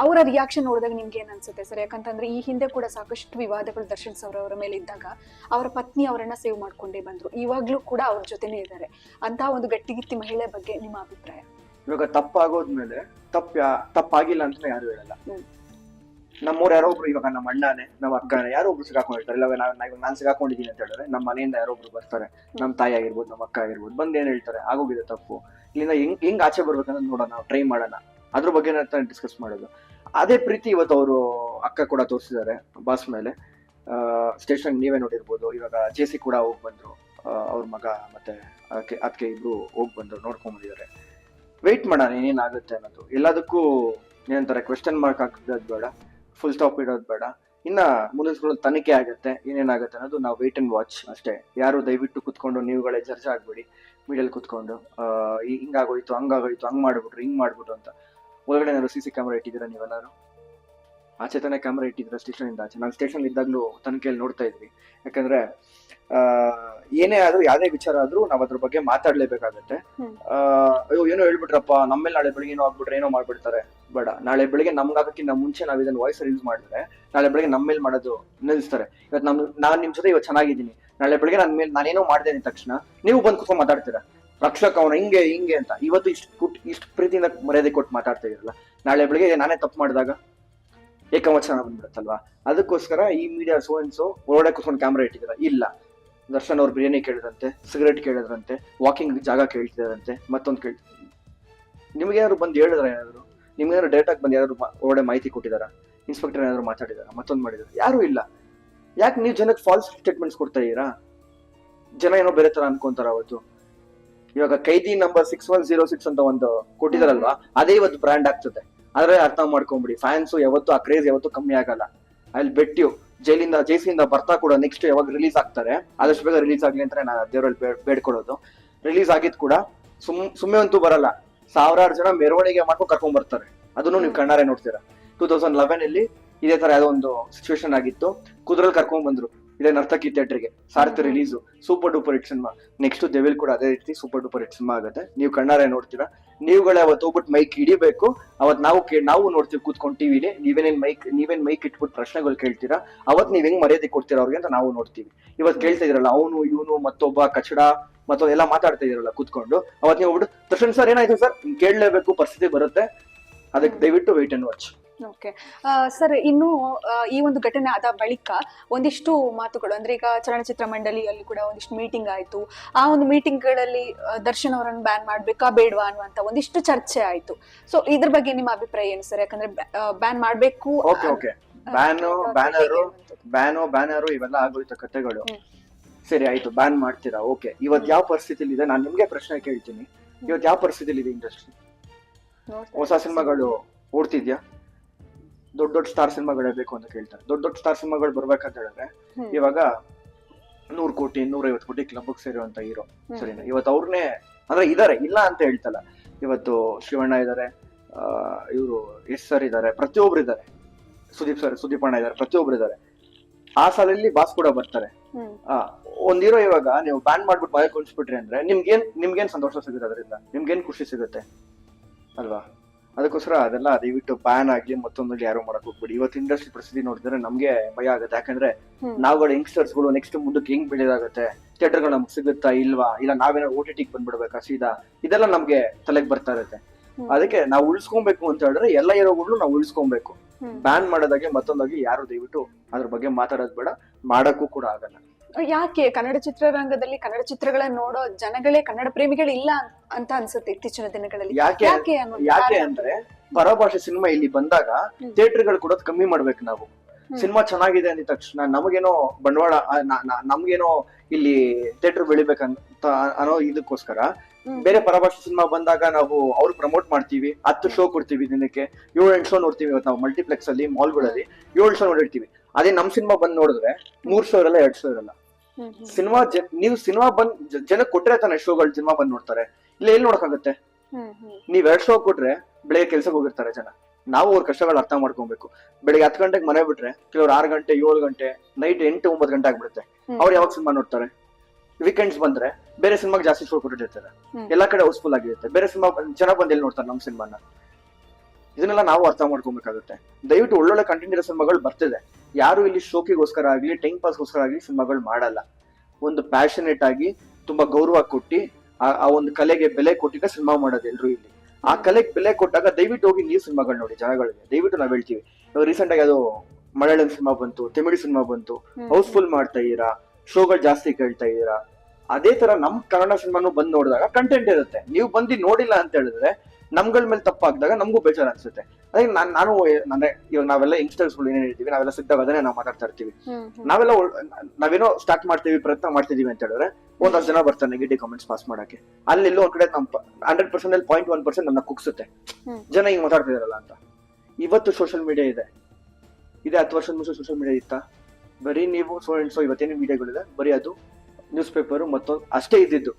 ಅವರ ರಿಯಾಕ್ಷನ್ ನೋಡಿದಾಗ ನಿಮ್ಗೆ ಏನ್ ಅನ್ಸುತ್ತೆ ಸರ್? ಯಾಕಂತಂದ್ರೆ ಈ ಹಿಂದೆ ಕೂಡ ಸಾಕಷ್ಟು ವಿವಾದಗಳು ದರ್ಶನ್ ಸರ್ ಅವರ ಮೇಲೆ ಇದ್ದಾಗ ಅವರ ಪತ್ನಿ ಅವರನ್ನ ಸೇವ್ ಮಾಡ್ಕೊಂಡೇ ಬಂದ್ರು, ಇವಾಗ್ಲೂ ಕೂಡ ಅವ್ರ ಜೊತೆನೇ ಇದ್ದಾರೆ. ಅಂತಹ ಒಂದು ಗಟ್ಟಿಗಿತ್ತಿ ಮಹಿಳೆ ಬಗ್ಗೆ ನಿಮ್ಮ ಅಭಿಪ್ರಾಯ? ಇವಾಗ ತಪ್ಪಾಗೋದ್ಮೇಲೆ ತಪ್ಪಾಗಿಲ್ಲ ಅಂತ ಯಾರು ಹೇಳಲ್ಲ. ನಮ್ಮವ್ರು ಯಾರೋ ಒಬ್ರು, ಇವಾಗ ನಮ್ಮ ಅಣ್ಣನೇ, ನಮ್ಮ ಅಕ್ಕನೇ ಯಾರೋ ಒಬ್ರು ಸಿಗಾಕೊಂಡಿರ್ತಾರೆ. ಇಲ್ಲ ನಾನು ಸಿಗಾಕೊಂಡಿದ್ದೀನಿ ಅಂತ ಹೇಳಿದ್ರೆ ನಮ್ಮ ಮನೆಯಿಂದ ಯಾರೋ ಒಬ್ರು ಬರ್ತಾರೆ, ನಮ್ಮ ತಾಯಿ ಆಗಿರ್ಬೋದು, ನಮ್ಮ ಅಕ್ಕ ಆಗಿರ್ಬೋದು, ಬಂದ್ ಏನ್ ಹೇಳ್ತಾರೆ, ಆಗೋಗಿದೆ ತಪ್ಪು, ಇಲ್ಲಿಂದ ಹೆಂಗ್ ಆಚೆ ಬರ್ಬೇಕಂತ ನೋಡೋಣ, ಟ್ರೈ ಮಾಡೋಣ, ಅದ್ರ ಬಗ್ಗೆ ಡಿಸ್ಕಸ್ ಮಾಡೋದು. ಅದೇ ಪ್ರೀತಿ ಇವತ್ತು ಅವರು ಅಕ್ಕ ಕೂಡ ತೋರಿಸಿದ್ದಾರೆ ಬಾಸ್ ಮೇಲೆ. ಸ್ಟೇಷನ್ ನೀವೇ ನೋಡಿರ್ಬೋದು. ಇವಾಗ ಜೆಸಿ ಕೂಡ ಹೋಗಿ ಬಂದ್ರು, ಅವ್ರ ಮಗ ಮತ್ತೆ ಅದಕ್ಕೆ ಇಬ್ರು ಹೋಗಿ ಬಂದ್ರು, ನೋಡ್ಕೊಂಡ್ ಬಂದಿದ್ದಾರೆ. ವೆಯ್ಟ್ ಮಾಡೋಣ ಏನೇನಾಗುತ್ತೆ ಅನ್ನೋದು. ಎಲ್ಲದಕ್ಕೂ ಏನಂತಾರೆ, ಕ್ವೆಶ್ಚನ್ ಮಾರ್ಕ್ ಹಾಕೋದು ಬೇಡ, ಫುಲ್ ಸ್ಟಾಪ್ ಇಡೋದು ಬೇಡ. ಇನ್ನ ಮುಂದಿನ ತನಿಖೆ ಆಗುತ್ತೆ, ಏನೇನಾಗುತ್ತೆ ಅನ್ನೋದು ನಾವು ವೇಟ್ ಅಂಡ್ ವಾಚ್ ಅಷ್ಟೇ. ಯಾರು ದಯವಿಟ್ಟು ಕುತ್ಕೊಂಡು ನೀವುಗಳೇ ಚರ್ಚೆ ಆಗ್ಬೇಡಿ ಮೀಡಿಯಲ್ಲಿ ಕುತ್ಕೊಂಡು, ಹಿಂಗಾಗೋಯ್ತು, ಹಂಗಾಗೋಯ್ತು, ಹಂಗ್ ಮಾಡ್ಬಿಟ್ರು, ಹಿಂಗ್ ಮಾಡ್ಬಿಟ್ರು ಅಂತ. ಒಳಗಡೆ ಏನಾದ್ರು CC ಕ್ಯಾಮ್ರಾ ಇಟ್ಟಿದ್ದೀರಾ ನೀವೆಲ್ಲಾರು? ಆಚೆ ತಾನೇ ಕ್ಯಾಮ್ರಾ ಇಟ್ಟಿದ್ದೀರಾ ಸ್ಟೇಷನ್ ಇಂದ ಆಚೆ? ನಾವು ಸ್ಟೇಷನ್ ಇದ್ದಾಗ್ಲೂ ತನಿಖೆಯಲ್ಲಿ ನೋಡ್ತಾ ಇದ್ವಿ. ಯಾಕಂದ್ರೆ ಏನೇ ಆದ್ರೂ, ಯಾವ್ದೇ ವಿಚಾರ ಆದ್ರೂ ನಾವ್ ಅದ್ರ ಬಗ್ಗೆ ಮಾತಾಡ್ಲೇಬೇಕಾಗತ್ತೆ. ಅಯ್ಯೋ ಏನೋ ಹೇಳ್ಬಿಟ್ರಪ್ಪ, ನಮ್ಮೇಲೆ ನಾಳೆ ಬೆಳಿಗ್ಗೆ ಏನೋ ಆಗ್ಬಿಟ್ರೆ ಏನೋ ಮಾಡ್ಬಿಡ್ತಾರೆ, ಬೇಡ. ನಾಳೆ ಬೆಳಿಗ್ಗೆ ನಮ್ಗಾಗಕ್ಕಿಂತ ಮುಂಚೆ ನಾವ್ ಇದನ್ನ ವಾಯ್ಸ್ ಯೂಸ್ ಮಾಡಿದ್ರೆ ನಾಳೆ ಬೆಳಿಗ್ಗೆ ನಮ್ಮ ಮೇಲೆ ಮಾಡೋದು ನಿಲ್ಲಿಸ್ತಾರೆ. ಇವತ್ತು ನಾನ್ ನಿಮ್ ಜೊತೆ ಇವತ್ತು ಚೆನ್ನಾಗಿದ್ದೀನಿ, ನಾಳೆ ಬೆಳಿಗ್ಗೆ ನಾನೇನೋ ಮಾಡ್ದೆ ಅಂದ ತಕ್ಷಣ ನೀವು ಬಂದು ಕುತ್ಕೊಂಡು ಮಾತಾಡ್ತೀರಾ, ರಕ್ಷಕ ಅವನ ಹಿಂಗೆ ಅಂತ. ಇವತ್ತು ಇಷ್ಟು ಪ್ರೀತಿಯಿಂದ ಮರ್ಯಾದೆ ಕೊಟ್ಟು ಮಾತಾಡ್ತಾ ಇರಲ್ಲ, ನಾಳೆ ಬೆಳಿಗ್ಗೆ ನಾನೇ ತಪ್ಪು ಮಾಡಿದಾಗ ಏಕವಚನ ಬಂದ್ಬಿಡುತ್ತಲ್ವಾ? ಅದಕ್ಕೋಸ್ಕರ ಈ ಮೀಡಿಯಾ ಸೋ ಒಳಗಡೆ ಕುತ್ಕೊಂಡು ಕ್ಯಾಮ್ರಾ ಇಟ್ಟಿದ್ದೀರಾ. ಇಲ್ಲ, ದರ್ಶನ್ ಅವ್ರು ಬಿರಿಯಾನಿ ಕೇಳಿದ್ರಂತೆ, ಸಿಗರೇಟ್ ಕೇಳಿದ್ರಂತೆ, ವಾಕಿಂಗ್ ಜಾಗ ಕೇಳ್ತಿದಾರಂತೆ, ಮತ್ತೊಂದು ನಿಮ್ಗೆ ಯಾರು ಬಂದು ಹೇಳಿದ್ರ? ಏನಾದ್ರು ನಿಮ್ಗೇನಾದ್ರು ಡೇಟಾಗಿ ಬಂದು ಯಾರು ಒಳಗಡೆ ಮಾಹಿತಿ ಕೊಟ್ಟಿದಾರ? ಇನ್ಸ್ಪೆಕ್ಟರ್ ಏನಾದ್ರು ಮಾತಾಡಿದಾರ? ಮತ್ತೊಂದು ಮಾಡಿದಾರ? ಯಾರು ಇಲ್ಲ. ಯಾಕೆ ನೀವು ಜನಕ್ಕೆ ಫಾಲ್ಸ್ ಸ್ಟೇಟ್ಮೆಂಟ್ಸ್ ಕೊಡ್ತಾ ಇದೀರಾ? ಜನ ಏನೋ ಬೇರೆ ತರ ಅನ್ಕೊಂತಾರ. ಅವತ್ತು ಇವಾಗ ಕೈದಿ ನಂಬರ್ 6106 ಅಂತ ಒಂದು ಕೊಟ್ಟಿದಾರಲ್ವಾ, ಅದೇ ಇವತ್ತು ಬ್ರ್ಯಾಂಡ್ ಆಗ್ತದೆ. ಆದ್ರೆ ಅರ್ಥ ಮಾಡ್ಕೊಂಬಿಡಿ, ಫ್ಯಾನ್ಸ್ ಯಾವತ್ತು ಆ ಕ್ರೇಜ್ ಯಾವತ್ತು ಕಮ್ಮಿ ಆಗಲ್ಲ. ಅಲ್ಲಿ ಬೆಟ್ ಯು ಜೈಸಿಂದ ಬರ್ತಾ ಕೂಡ ನೆಕ್ಸ್ಟ್ ಯಾವಾಗ ರಿಲೀಸ್ ಆಗ್ತಾರೆ, ಆದಷ್ಟು ಬೇಗ ರಿಲೀಸ್ ಆಗ್ಲಿ ಅಂತ ನಾ ದೇವರಲ್ಲಿ ಬೇಡ್ಕೊಡೋದು. ರಿಲೀಸ್ ಆಗಿದ್ ಕೂಡ ಸುಮ್ಮನೆ ಅಂತೂ ಬರಲ್ಲ, ಸಾವಿರಾರು ಜನ ಮೆರವಣಿಗೆ ಮಾಡ್ಕೊಂಡು ಕರ್ಕೊಂಡ್ ಬರ್ತಾರೆ. ಅದನ್ನು ನೀವು ಕಣ್ಣಾರೆ ನೋಡ್ತೀರಾ. 2011 ಅಲ್ಲಿ ಇದೇ ತರ ಯಾವ್ದೋ ಒಂದು ಸಿಚುವೇಶನ್ ಆಗಿತ್ತು, ಕುದುರೆಲ್ ಕರ್ಕೊಂಡ್ ಬಂದ್ರು. ಇದೇ ನರ್ತಕಿ ಥಿಯೇಟರ್ಗೆ Saarathi release super duper hit cinema. Next Devil ಕೂಡ ಅದೇ ರೀತಿ ಸೂಪರ್ ಡೂಪರ್ ಹಿಟ್ ಸಿನಿಮಾ ಆಗುತ್ತೆ. ನೀವು ಕಣ್ಣಾರೆ ನೋಡ್ತೀರಾ. ನೀವುಗಳೇ ಅವತ್ತು ಹೋಗ್ಬಿಟ್ಟು ಮೈಕ್ ಹಿಡಿಬೇಕು. ಅವತ್ ನಾವು ನೋಡ್ತೀವಿ ಕೂತ್ಕೊಂಡು ಟಿವಿಲಿ. ನೀವೇನ್ ಮೈಕ್ ಇಟ್ಬಿಟ್ಟು ಪ್ರಶ್ನೆಗಳು ಕೇಳ್ತೀರಾ. ಅವತ್ ನೀವ್ ಹೆಂಗ್ ಮರ್ಯಾದೆ ಕೊಡ್ತೀರಾ ಅವ್ರಿಗೆ ಅಂತ ನಾವು ನೋಡ್ತೀವಿ. ಇವತ್ ಕೇಳ್ತಾ ಇದ್ರಲ್ಲ ಅವನು ಇವನು ಮತ್ತೊಬ್ಬ ಕಚಡ ಎಲ್ಲ ಮಾತಾಡ್ತಾ ಇದ್ರಲ್ಲ ಕೂತ್ಕೊಂಡು. ಅವತ್ ನೀವು ಹೋಗ್ಬಿಟ್ಟು ದರ್ಶನ್ ಸರ್ ಏನಾಯ್ತು ಸರ್ ಕೇಳಲೇಬೇಕು, ಪರಿಸ್ಥಿತಿ ಬರುತ್ತೆ. ಅದಕ್ಕೆ ದಯವಿಟ್ಟು wait and watch. Okay sir, ಇನ್ನು ಈ ಒಂದು ಘಟನೆ ಆದ ಬಳಿಕ ಒಂದಿಷ್ಟು ಮಾತುಗಳು ಅಂದ್ರೆ ಈಗ ಚಲನಚಿತ್ರ ಮಂಡಳಿಯಲ್ಲಿ ಕೂಡ ಒಂದಿಷ್ಟು ಮೀಟಿಂಗ್ ಆಯ್ತು. ಆ ಒಂದು ಮೀಟಿಂಗ್ಗಳಲ್ಲಿ ದರ್ಶನ್ ಅವರನ್ನು ಬ್ಯಾನ್ ಮಾಡ್ಬೇಕಾ ಬೇಡವಾ ಅನ್ನುವಂತ ಒಂದಿಷ್ಟು ಚರ್ಚೆ ಆಯ್ತು. ಸೊ ಇದ್ರ ಬಗ್ಗೆ ನಿಮ್ಮ ಅಭಿಪ್ರಾಯ ಏನು ಸರ್? ಯಾಕಂದ್ರೆ ಬ್ಯಾನ್ ಮಾಡ್ಬೇಕು, ಬ್ಯಾನರು ಇವೆಲ್ಲ ಆಗೋಯ್ತು ಕಥೆಗಳು. ಸರಿ ಆಯ್ತು, ಬ್ಯಾನ್ ಮಾಡ್ತೀರಾ, ಓಕೆ. ಇವತ್ ಯಾವ ಪರಿಸ್ಥಿತಿಲಿ ಇದೆ ನಾನು ನಿಮ್ಗೆ ಪ್ರಶ್ನೆ ಕೇಳ್ತೀನಿ. ಇವತ್ ಯಾವ ಪರಿಸ್ಥಿತಿಲಿ ಇದೆ ಇಂಡಸ್ಟ್ರಿ? ಹೊಸ ಸಿನಿಮಾಗಳು ಓಡ್ತಿದ್ಯಾ? ದೊಡ್ಡ ಸ್ಟಾರ್ ಸಿನಿಮಾಗಳೇ ಬೇಕು ಅಂತ ಕೇಳ್ತಾರೆ. ದೊಡ್ಡ ಸ್ಟಾರ್ ಸಿನಿಮಾಗಳು ಬರ್ಬೇಕಂತ ಹೇಳಿದ್ರೆ ಇವಾಗ 100 ಕೋಟಿ 150 ಕೋಟಿ ಕ್ಲಬ್ ಸೇರುವಂತ ಹೀರೋ ಸರಿನಾ? ಇವತ್ತು ಅವ್ರನ್ನೇ ಅಂದ್ರೆ ಇದಾರೆ, ಇಲ್ಲ ಅಂತ ಹೇಳ್ತಲ್ಲ. ಇವತ್ತು ಶಿವಣ್ಣ ಇದಾರೆ, ಇವರು ಎಸ್ ಸರ್ ಇದಾರೆ, ಪ್ರತಿಯೊಬ್ರು ಇದಾರೆ, ಸುದೀಪ್ ಅಣ್ಣ ಇದಾರೆ, ಪ್ರತಿಯೊಬ್ರು ಇದಾರೆ. ಆ ಸಾಲಲ್ಲಿ ಬಾಸ್ ಕೂಡ ಬರ್ತಾರೆ. ಒಂದ್ ಹೀರೋ ಇವಾಗ ನೀವು ಬ್ಯಾನ್ ಮಾಡ್ಬಿಟ್ಟು ಮನೆ ಕುಣಿಸ್ಬಿಟ್ರಿ ಅಂದ್ರೆ ನಿಮ್ಗೇನ್ ಸಂತೋಷ ಸಿಗುತ್ತೆ? ಅದರಿಂದ ನಿಮ್ಗೇನ್ ಖುಷಿ ಸಿಗುತ್ತೆ ಅಲ್ವಾ? ಅದಕ್ಕೋಸ್ಕರ ಅದೆಲ್ಲ ದಯವಿಟ್ಟು ಬ್ಯಾನ್ ಆಗ್ಲಿ ಮತ್ತೊಂದಲ್ಲಿ ಯಾರು ಮಾಡಕ್ ಹೋಗ್ಬಿಡಿ. ಇವತ್ತು ಇಂಡಸ್ಟ್ರಿ ಪರಿಸ್ಥಿತಿ ನೋಡಿದ್ರೆ ನಮ್ಗೆ ಭಯ ಆಗುತ್ತೆ. ಯಾಕಂದ್ರೆ ನಾವುಗಳು ಯಂಗ್ಸ್ಟರ್ಸ್ ಗಳು ನೆಕ್ಸ್ಟ್ ಮುಂದಕ್ಕೆ ಹೆಂಗ್ ಬೆಳೆದಾಗುತ್ತೆ, ಥಿಯೇಟರ್ಗಳು ನಮ್ಗೆ ಸಿಗುತ್ತಾ ಇಲ್ವಾ, ಇಲ್ಲ ನಾವೇನಾದ್ರು OTT ಬಂದ್ಬಿಡ್ಬೇಕಾ ಸೀದಾ, ಇದೆಲ್ಲ ನಮ್ಗೆ ತಲೆಗೆ ಬರ್ತಾ ಇರುತ್ತೆ. ಅದಕ್ಕೆ ನಾವು ಉಳಿಸ್ಕೊಬೇಕು ಅಂತ ಹೇಳಿದ್ರೆ ಎಲ್ಲ ಹೀರೋಗಳು ನಾವು ಉಳಿಸ್ಕೊಬೇಕು. ಬ್ಯಾನ್ ಮಾಡೋದಾಗೆ ಮತ್ತೊಂದಾಗಿ ಯಾರು ದಯವಿಟ್ಟು ಅದ್ರ ಬಗ್ಗೆ ಮಾತಾಡೋದ್ ಬೇಡ, ಮಾಡಕ್ಕೂ ಕೂಡ ಆಗಲ್ಲ. ಯಾಕೆ ಕನ್ನಡ ಚಿತ್ರರಂಗದಲ್ಲಿ ಕನ್ನಡ ಚಿತ್ರಗಳನ್ನ ನೋಡೋ ಜನಗಳೇ ಕನ್ನಡ ಪ್ರೇಮಿಗಳು ಇಲ್ಲ ಅಂತ ಅನ್ಸುತ್ತೆ ಇತ್ತೀಚಿನ ದಿನಗಳಲ್ಲಿ. ಯಾಕೆ ಅಂದ್ರೆ ಪರಭಾಷೆ ಸಿನಿಮಾ ಇಲ್ಲಿ ಬಂದಾಗ ಥಿಯೇಟರ್ಗಳು ಕೂಡ ಕಮ್ಮಿ ಮಾಡ್ಬೇಕು. ನಾವು ಸಿನಿಮಾ ಚೆನ್ನಾಗಿದೆ ಅಂದ ತಕ್ಷಣ ನಮಗೇನೋ ಬಂಡವಾಳ, ನಮ್ಗೇನೋ ಇಲ್ಲಿ ಥಿಯೇಟರ್ ಬೆಳಿಬೇಕಂತ ಅನ್ನೋ ಇದಕ್ಕೋಸ್ಕರ ಬೇರೆ ಪರಭಾಷೆ ಸಿನಿಮಾ ಬಂದಾಗ ನಾವು ಅವ್ರು ಪ್ರಮೋಟ್ ಮಾಡ್ತೀವಿ. 10 ಶೋ ಕೊಡ್ತೀವಿ, ದಿನಕ್ಕೆ 7-8 ಶೋ ನೋಡ್ತೀವಿ. ಇವತ್ತು ನಾವು ಮಲ್ಟಿಪ್ಲೆಕ್ಸ್ ಅಲ್ಲಿ ಮಾಲ್ಗಳಲ್ಲಿ 7 ಶೋ ನೋಡಿರ್ತೀವಿ. ಅದೇ ನಮ್ ಸಿನಿಮಾ ಬಂದ್ ನೋಡಿದ್ರೆ 3 ಶೋ ಇರಲ್ಲ, 2 ಶೋ ಇರಲ್ಲ. ನೀವು ಸಿನಿಮಾ ಬಂದ್ ಜನಕ್ಕೆ ಕೊಟ್ರೆ ತಾನೆ ಶೋಗಳು ಸಿನಿಮಾ ಬಂದ್ ನೋಡ್ತಾರೆ. ಇಲ್ಲ ಎಲ್ಲಿ ನೋಡಕ್ಕಾಗತ್ತೆ? ನೀವ್ 2 ಶೋ ಕೊಟ್ರೆ ಬೆಳಿಗ್ಗೆ ಕೆಲ್ಸಕ್ಕೆ ಹೋಗಿರ್ತಾರೆ ಜನ. ನಾವು ಅವ್ರ ಕಷ್ಟಗಳು ಅರ್ಥ ಮಾಡ್ಕೊಬೇಕು. ಬೆಳಿಗ್ಗೆ 10 ಗಂಟೆಗೆ ಮನೆ ಬಿಟ್ರೆ ಕೆಲವ್ರು 6 ಗಂಟೆ 7 ಗಂಟೆ ನೈಟ್ 8-9 ಗಂಟೆ ಆಗ್ಬಿಡುತ್ತೆ. ಅವ್ರು ಯಾವಾಗ ಸಿನಿಮಾ ನೋಡ್ತಾರೆ? ವೀಕೆಂಡ್ಸ್ ಬಂದ್ರೆ ಬೇರೆ ಸಿನಿಮಾಗೆ ಜಾಸ್ತಿ ಶೋ ಕೊಟ್ಟಿರ್ತಾರೆ. ಎಲ್ಲಾ ಕಡೆ ಹೌಸ್ಫುಲ್ ಆಗಿರುತ್ತೆ. ಬೇರೆ ಸಿನಿಮಾ ಜನ ಬಂದ್ ಎಲ್ಲಿ ನೋಡ್ತಾರೆ ನಮ್ ಸಿನಿಮಾನ? ಇದನ್ನೆಲ್ಲ ನಾವು ಅರ್ಥ ಮಾಡ್ಕೊಬೇಕಾಗುತ್ತೆ. ದಯವಿಟ್ಟು ಒಳ್ಳೊಳ್ಳೆ ಕಂಟೆಂಟ್ ಇರೋ ಸಿನಿಮಾಗಳು ಬರ್ತಿದೆ. ಯಾರು ಇಲ್ಲಿ ಶೋಕಿಗೋಸ್ಕರ ಆಗ್ಲಿ ಟೈಮ್ ಪಾಸ್ಗೋಸ್ಕರ ಆಗ್ಲಿ ಸಿನಿಮಾಗಳು ಮಾಡಲ್ಲ. ಒಂದು ಪ್ಯಾಷನೇಟ್ ಆಗಿ ತುಂಬಾ ಗೌರವ ಕೊಟ್ಟಿ ಆ ಒಂದು ಕಲೆಗೆ ಬೆಲೆ ಕೊಟ್ಟಿದ್ದ ಸಿನಿಮಾ ಮಾಡೋದು ಎಲ್ರು ಇಲ್ಲಿ. ಆ ಕಲೆಗೆ ಬೆಲೆ ಕೊಟ್ಟಾಗ ದಯವಿಟ್ಟು ಹೋಗಿ ನೀವು ಸಿನಿಮಾಗಳು ನೋಡಿ ಜನಗಳಿಗೆ. ದಯವಿಟ್ಟು ನಾವ್ ಹೇಳ್ತೀವಿ. ರೀಸೆಂಟ್ ಆಗಿ ಅದು ಮಲಯಾಳಂ ಸಿನಿಮಾ ಬಂತು, ತಮಿಳು ಸಿನಿಮಾ ಬಂತು, ಹೌಸ್ಫುಲ್ ಮಾಡ್ತಾ ಇದೀರಾ, ಶೋಗಳು ಜಾಸ್ತಿ ಕೇಳ್ತಾ ಇದೀರಾ. ಅದೇ ತರ ನಮ್ ಕನ್ನಡ ಸಿನಿಮಾನು ಬಂದ್ ನೋಡಿದಾಗ ಕಂಟೆಂಟ್ ಇರುತ್ತೆ. ನೀವು ಬಂದು ನೋಡಿಲ್ಲ ಅಂತ ಹೇಳಿದ್ರೆ ನಮ್ಗಳ ಮೇಲೆ ತಪ್ಪಾಗ್ದಾಗ ನಮಗೂ ಬೇಜಾರು ಅನ್ಸುತ್ತೆ. ಅದೇ ನಾನು ಅಂದ್ರೆ ಇವಾಗ ನಾವೆಲ್ಲ ಯಂಗ್ಸ್ಟರ್ಸ್ ಗಳು ಏನೇನ್ ಹೇಳ್ತೀವಿ, ನಾವೆಲ್ಲ ಸಿದ್ದಾಗ ಅದನ್ನೇ ನಾವು ಮಾತಾಡ್ತಾ ಇರ್ತೀವಿ. ನಾವೇನೋ ಸ್ಟಾರ್ಟ್ ಮಾಡ್ತೀವಿ, ಪ್ರಯತ್ನ ಮಾಡ್ತಿದೀವಿ ಅಂತ ಹೇಳಿದ್ರೆ 100 ಜನ ಬರ್ತಾರೆ ನೆಗೆಟಿವ್ ಕಾಮೆಂಟ್ಸ್ ಪಾಸ್ ಮಾಡಕ್ಕೆ. ಅಲ್ಲೆಲ್ಲೋ ಒಂದ್ ಕಡೆ ನಮ್ 100% 0.1% ನಮ್ಮನ್ನ ಕುಗ್ಸುತ್ತೆ. ಜನ ಹಿಂಗ್ ಮಾತಾಡ್ತಿದಾರಲ್ಲ ಅಂತ. ಇವತ್ತು ಸೋಷಿಯಲ್ ಮೀಡಿಯಾ ಇದೆ. 10 ವರ್ಷದ ಮುಂಚೆ ಸೋಷಿಯಲ್ ಮೀಡಿಯಾ ಇತ್ತ? ಬರೀ ನೀವು ಸೊ ಇವತ್ತೇನು ಮೀಡಿಯಾಗಳಿದೆ, ಬರೀ ಅದು ನ್ಯೂಸ್ ಪೇಪರ್ ಮತ್ತೊಂದು ಅಷ್ಟೇ ಇದ್ದಿದ್ದು.